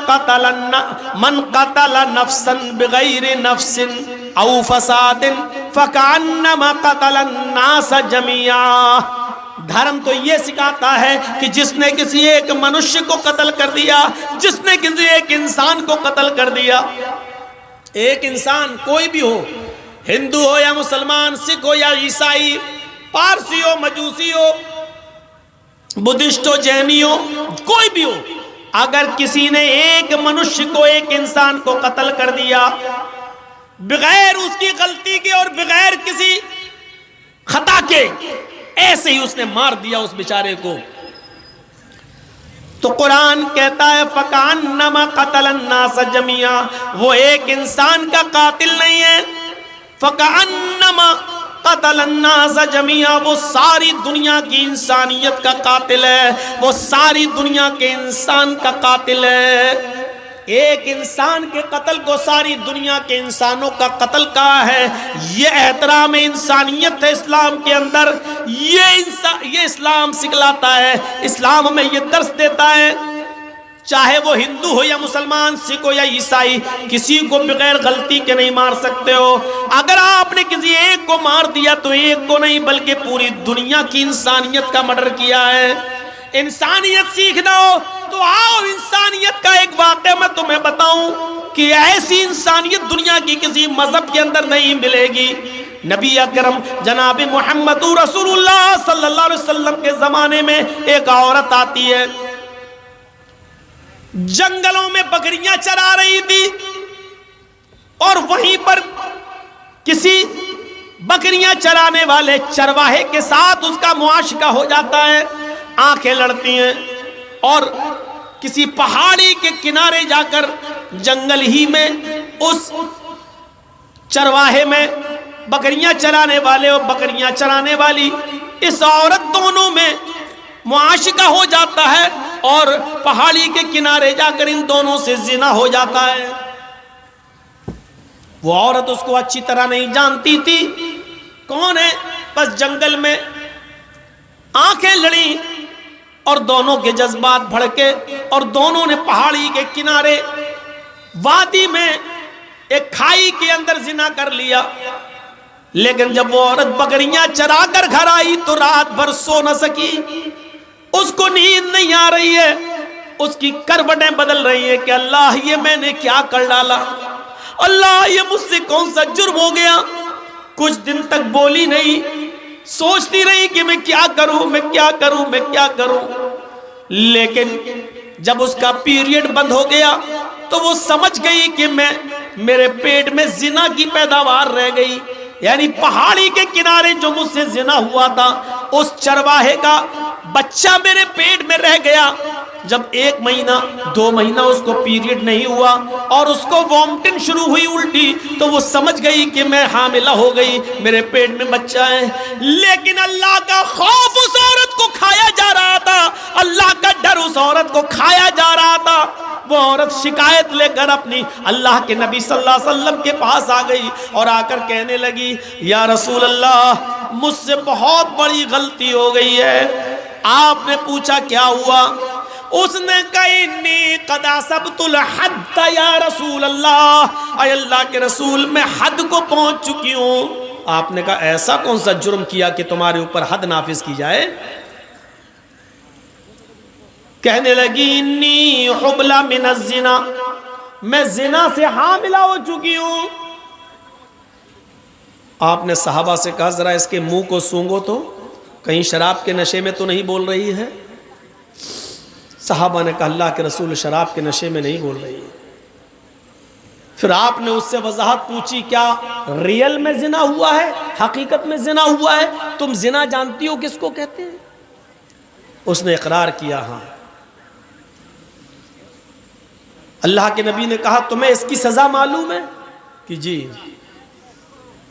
मन कतल नफ्सन बिगैर नफ्सिन औ फसादिन फकअन्नमा कतल अन्नास जमिया। धर्म तो ये सिखाता है कि जिसने किसी एक मनुष्य को कत्ल कर दिया, जिसने किसी एक इंसान को कत्ल कर दिया, एक इंसान कोई भी हो, हिंदू हो या मुसलमान, सिख हो या ईसाई, पारसी हो, मजूसी हो, बुद्धिस्ट हो, जैनी हो, कोई भी हो, अगर किसी ने एक मनुष्य को, एक इंसान को कत्ल कर दिया बगैर उसकी गलती के और बगैर किसी खता के, ऐसे ही उसने मार दिया उस बेचारे को, तो कुरान कहता है फकअन्नमा कतलन नास जमिया, वो एक इंसान का कातिल नहीं है, फकअन्नमा कतलन नास जमिया, वो सारी दुनिया की इंसानियत का कातिल है, वो सारी दुनिया के इंसान का कातिल है। एक इंसान के कत्ल को सारी दुनिया के इंसानों का कत्ल कहा है। ये एहतराम इंसानियत है इस्लाम के अंदर, ये इस्लाम सिखलाता है, इस्लाम हमें ये दर्स देता है। चाहे वो हिंदू हो या मुसलमान, सिख हो या ईसाई, किसी को बगैर गलती के नहीं मार सकते हो। अगर आपने किसी एक को मार दिया तो एक को नहीं बल्कि पूरी दुनिया की इंसानियत का मर्डर किया है। इंसानियत सीखना हो तो आओ, इंसानियत का एक वाक़या मैं तुम्हें बताऊं कि ऐसी इंसानियत दुनिया की किसी मजहब के अंदर नहीं मिलेगी। नबी अकरम जनाब मोहम्मद रसूलुल्लाह सल्लल्लाहु अलैहि वसल्लम के जमाने में एक औरत आती है, जंगलों में बकरियां चरा रही थी और वहीं पर किसी बकरियां चराने वाले चरवाहे के साथ उसका मुआशका हो जाता है। आंखें लड़ती हैं और किसी पहाड़ी के किनारे जाकर जंगल ही में उस चरवाहे में बकरियां चराने वाले और बकरियां चराने वाली इस औरत, दोनों में मुआशिका हो जाता है और पहाड़ी के किनारे जाकर इन दोनों से जिना हो जाता है। वो औरत उसको अच्छी तरह नहीं जानती थी कौन है, बस जंगल में आंखें लड़ी और दोनों के जज्बात भड़के और दोनों ने पहाड़ी के किनारे वादी में एक खाई के अंदर जिना कर लिया। लेकिन जब वो औरत बकरियां चरा कर घर आई तो रात भर सो न सकी, उसको नींद नहीं आ रही है, उसकी करवटें बदल रही है कि अल्लाह ये मैंने क्या कर डाला, अल्लाह ये मुझसे कौन सा जुर्म हो गया। कुछ दिन तक बोली नहीं, सोचती रही कि मैं क्या करूं, मैं क्या करूं, मैं क्या करूं। लेकिन जब उसका पीरियड बंद हो गया तो वो समझ गई कि मेरे पेट में जिना की पैदावार रह गई, यानी पहाड़ी के किनारे जो मुझसे जिना हुआ था उस चरवाहे का बच्चा मेरे पेट में रह गया। जब 1 महीना 2 महीना उसको पीरियड नहीं हुआ और उसको वॉमिटिंग शुरू हुई उल्टी, तो वो समझ गई कि मैं हामिला हो गई, मेरे पेट में बच्चा है। लेकिन अल्लाह का खौफ उस औरत को खाया जा रहा था, अल्लाह का डर उस औरत को खाया जा रहा था। वो औरत शिकायत लेकर अपनी अल्लाह के नबी सल्लल्लाहु अलैहि वसल्लम के पास आ गई और आकर कहने लगी, या रसूल अल्लाह, मुझसे बहुत बड़ी गलती हो गई है। आपने पूछा क्या हुआ? उसने कही कदा सबतुल हद या रसूल अल्लाह, अल्लाह के रसूल मैं हद को पहुंच चुकी हूं। आपने कहा ऐसा कौन सा जुर्म किया कि तुम्हारे ऊपर हद नाफिज की जाए? कहने लगी इन्नी हुबला मिन ज़िना, मैं जिना से हामिला हो चुकी हूं। आपने सहाबा से कहा जरा इसके मुंह को सूंघो तो कहीं शराब के नशे में तो नहीं बोल रही है। सहाबा ने कहा अल्लाह के रसूल शराब के नशे में नहीं बोल रही है। फिर आपने उससे वजाहत पूछी, क्या रियल में जिना हुआ है, हकीकत में जिना हुआ है? तुम जिना जानती हो किसको कहते हैं? उसने इकरार किया हाँ। अल्लाह के नबी ने कहा तुम्हें इसकी सजा मालूम है? कि जी।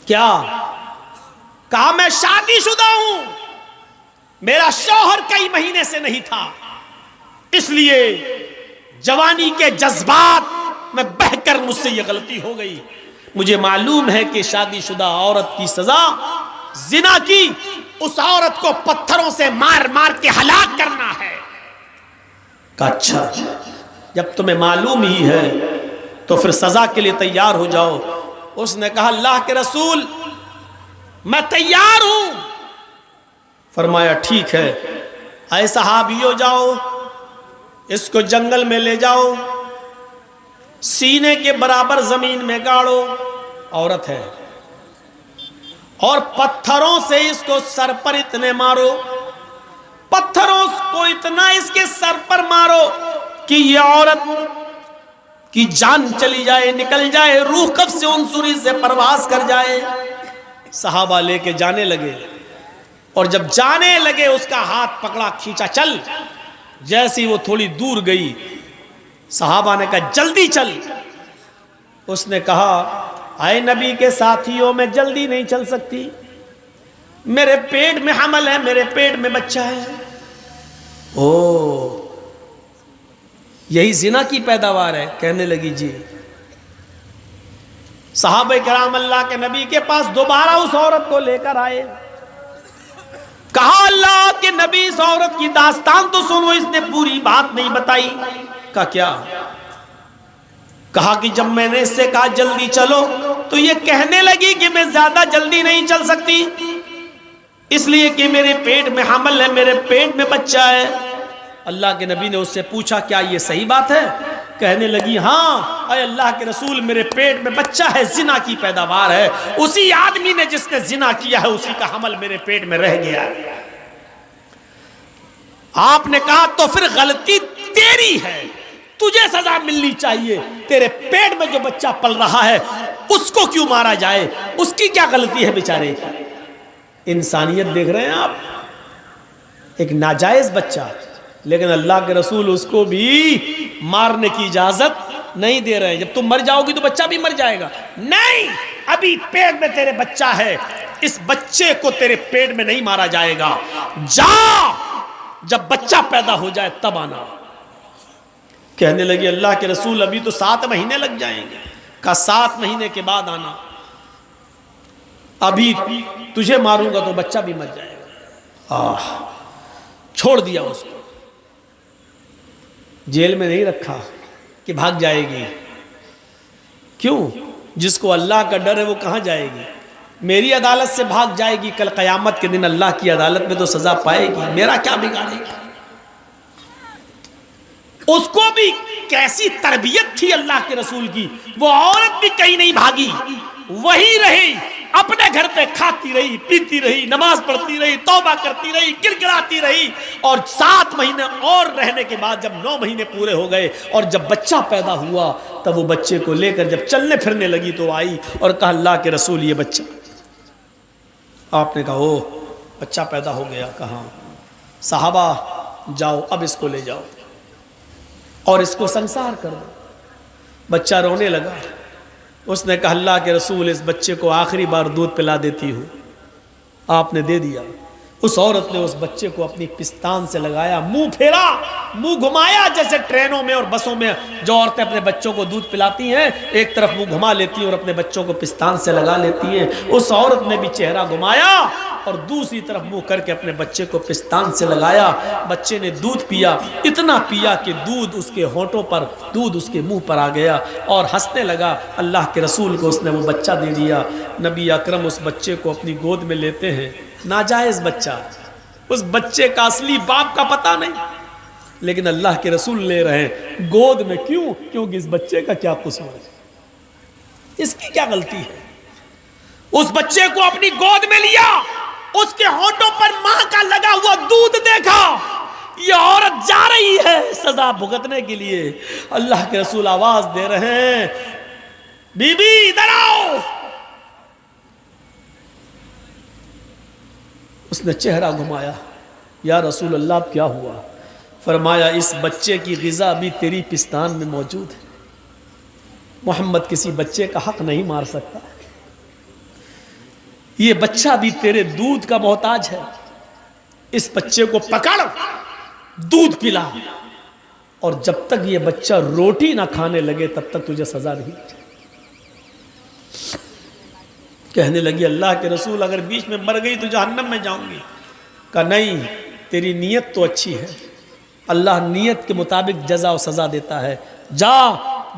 क्या? कहा मैं शादीशुदा हूं, मेरा शौहर कई महीने से नहीं था, इसलिए जवानी के जज्बात में बहकर मुझसे यह गलती हो गई। मुझे मालूम है कि शादीशुदा औरत की सजा जिना की उस औरत को पत्थरों से मार मार के हलाक करना है। अच्छा, जब तुम्हें मालूम ही है तो फिर सजा के लिए तैयार हो जाओ। उसने कहा अल्लाह के रसूल मैं तैयार हूं। फरमाया ठीक है, ऐ सहाबियो जाओ, इसको जंगल में ले जाओ, सीने के बराबर जमीन में गाड़ो, औरत है, और पत्थरों से इसको सर पर इतने मारो, पत्थरों को इतना इसके सर पर मारो कि ये औरत की जान चली जाए, निकल जाए, रूह कब्ज़ से उनसुरी से परवास कर जाए। सहाबा लेके जाने लगे और जब जाने लगे उसका हाथ पकड़ा, खींचा, चल। जैसी वो थोड़ी दूर गई सहाबा ने कहा जल्दी चल। उसने कहा आए नबी के साथियों में जल्दी नहीं चल सकती, मेरे पेट में हमल है, मेरे पेट में बच्चा है। ओ यही जिना की पैदावार है? कहने लगी जी। सहाबे कराम अल्लाह के नबी के पास दोबारा उस औरत को लेकर आए। कहा अल्लाह के नबी इस औरत की दास्तान तो सुनो, इसने पूरी बात नहीं बताई। का क्या? कहा कि जब मैंने इससे कहा जल्दी चलो तो ये कहने लगी कि मैं ज्यादा जल्दी नहीं चल सकती, इसलिए कि मेरे पेट में हमल है, मेरे पेट में बच्चा है। अल्लाह के नबी ने उससे पूछा क्या ये सही बात है? कहने लगी हाँ अरे अल्लाह के रसूल मेरे पेट में बच्चा है, जिना की पैदावार है, उसी आदमी ने जिसने जिना किया है उसी का हमल मेरे पेट में रह गया। आपने कहा तो फिर गलती तेरी है, तुझे सजा मिलनी चाहिए, तेरे पेट में जो बच्चा पल रहा है उसको क्यों मारा जाए? उसकी क्या गलती है बेचारे की? इंसानियत देख रहे हैं आप? एक नाजायज बच्चा, लेकिन अल्लाह के रसूल उसको भी मारने की इजाजत नहीं दे रहे। जब तुम मर जाओगी तो बच्चा भी मर जाएगा। नहीं, अभी पेट में तेरे बच्चा है, इस बच्चे को तेरे पेट में नहीं मारा जाएगा, जा जब बच्चा पैदा हो जाए तब आना। कहने लगी अल्लाह के रसूल अभी तो 7 महीने लग जाएंगे। का 7 महीने के बाद आना, अभी तुझे मारूंगा तो बच्चा भी मर जाएगा। छोड़ दिया उसको, जेल में नहीं रखा कि भाग जाएगी। क्यों? जिसको अल्लाह का डर है वो कहाँ जाएगी? मेरी अदालत से भाग जाएगी, कल क़यामत के दिन अल्लाह की अदालत में तो सजा पाएगी, मेरा क्या बिगाड़ेगी। उसको भी कैसी तरबियत थी अल्लाह के रसूल की, वो औरत भी कहीं नहीं भागी, वही रही, अपने घर पे खाती रही, पीती रही, नमाज पढ़ती रही, तौबा करती रही, गिड़गिड़ाती रही। और 7 महीने और रहने के बाद जब 9 महीने पूरे हो गए और जब बच्चा पैदा हुआ, तब वो बच्चे को लेकर जब चलने फिरने लगी तो आई और कहा अल्लाह के रसूल ये बच्चा। आपने कहा ओ बच्चा पैदा हो गया, कहाँ? साहबा जाओ अब इसको ले जाओ और इसको संसार कर दो। बच्चा रोने लगा। उसने कहा अल्लाह के रसूल इस बच्चे को आखिरी बार दूध पिला देती हूँ। आपने दे दिया। उस औरत ने उस बच्चे को अपनी पिस्तान से लगाया, मुंह फेरा, मुंह घुमाया, जैसे ट्रेनों में और बसों में जो औरतें अपने बच्चों को दूध पिलाती हैं, एक तरफ मुंह घुमा लेती हैं और अपने बच्चों को पिस्तान से लगा लेती हैं। उस औरत ने भी चेहरा घुमाया और दूसरी तरफ मुंह करके अपने बच्चे को पिस्तान से लगाया। बच्चे ने दूध पिया, इतना पिया कि दूध उसके होंठों पर, दूध उसके मुंह पर आ गया और हंसने लगा। अल्लाह के रसूल को उसने वो बच्चा दे दिया। नबी अकरम उस बच्चे को अपनी गोद में लेते हैं। नाजायज बच्चा, उस बच्चे का असली बाप का पता नहीं, लेकिन अल्लाह के रसूल ले रहे हैं गोद में। क्यों? क्योंकि इस बच्चे का क्या कसूर है, इसकी क्या गलती है। उस बच्चे को अपनी गोद में लिया, उसके होंठों पर मां का लगा हुआ दूध देखा। ये औरत जा रही है सजा भुगतने के लिए। अल्लाह के रसूल आवाज दे रहे हैं, बीबी इधर आओ। उसने चेहरा घुमाया, या रसूल अल्लाह अब क्या हुआ? फरमाया इस बच्चे की ग़िज़ा भी तेरी पिस्तान में मौजूद है। मोहम्मद किसी बच्चे का हक नहीं मार सकता। ये बच्चा भी तेरे दूध का मोहताज है। इस बच्चे को पकड़, दूध पिला, और जब तक ये बच्चा रोटी ना खाने लगे तब तक तुझे सजा नहीं। कहने लगी अल्लाह के रसूल अगर बीच में मर गई तो जहन्नम में जाऊंगी। कहा नहीं, तेरी नीयत तो अच्छी है, अल्लाह नीयत के मुताबिक जजा और सजा देता है। जा,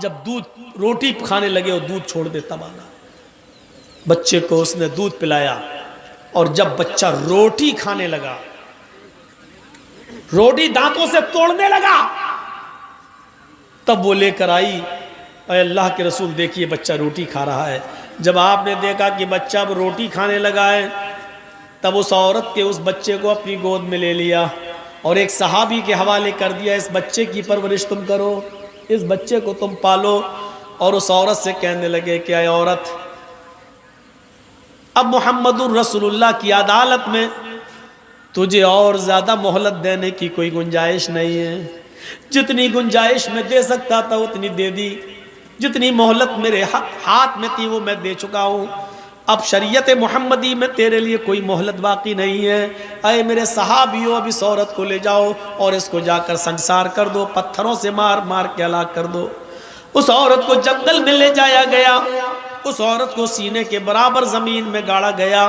जब दूध रोटी खाने लगे और दूध छोड़ दे तब आना। बच्चे को उसने दूध पिलाया और जब बच्चा रोटी खाने लगा, रोटी दांतों से तोड़ने लगा, तब वो लेकर आई, अरे अल्लाह के रसूल देखिए बच्चा रोटी खा रहा है। जब आपने देखा कि बच्चा अब रोटी खाने लगा है, तब उस औरत के उस बच्चे को अपनी गोद में ले लिया और एक सहाबी के हवाले कर दिया, इस बच्चे की परवरिश तुम करो, इस बच्चे को तुम पालो। और उस औरत से कहने लगे कि अय औरत, अब मुहम्मदुर रसूलुल्लाह की अदालत में तुझे और ज़्यादा मोहलत देने की कोई गुंजाइश नहीं है। जितनी गुंजाइश मैं दे सकता था उतनी दे दी, जितनी मोहलत मेरे हाथ में थी वो मैं दे चुका हूँ। अब शरीयत मुहम्मदी में तेरे लिए कोई मोहलत बाकी नहीं है। अरे मेरे सहाबियों, अब इस औरत को ले जाओ और इसको जाकर संसार कर दो, पत्थरों से मार मार के हलाक कर दो। उस औरत को जंगल में ले जाया गया, उस औरत को सीने के बराबर ज़मीन में गाड़ा गया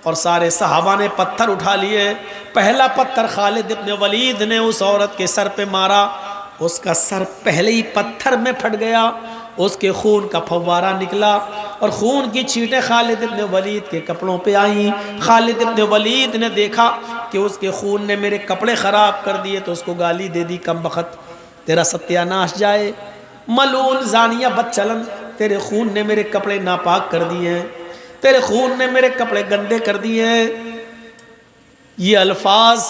और सारे सहाबा ने पत्थर उठा लिए। पहला पत्थर खालिद इब्न वलीद ने उस औरत के सर पे मारा, उसका सर पहले ही पत्थर में फट गया, उसके खून का फव्वारा निकला और खून की छींटें खालिद इब्न वलीद के कपड़ों पे आईं। खालिद इब्न वलीद ने देखा कि उसके खून ने मेरे कपड़े ख़राब कर दिए तो उसको गाली दे दी, कम बख्त तेरा सत्यानाश जाए, मलून जानिया बदचलन, तेरे खून ने मेरे कपड़े नापाक कर दिए हैं, तेरे खून ने मेरे कपड़े गंदे कर दिए हैं। ये अल्फाज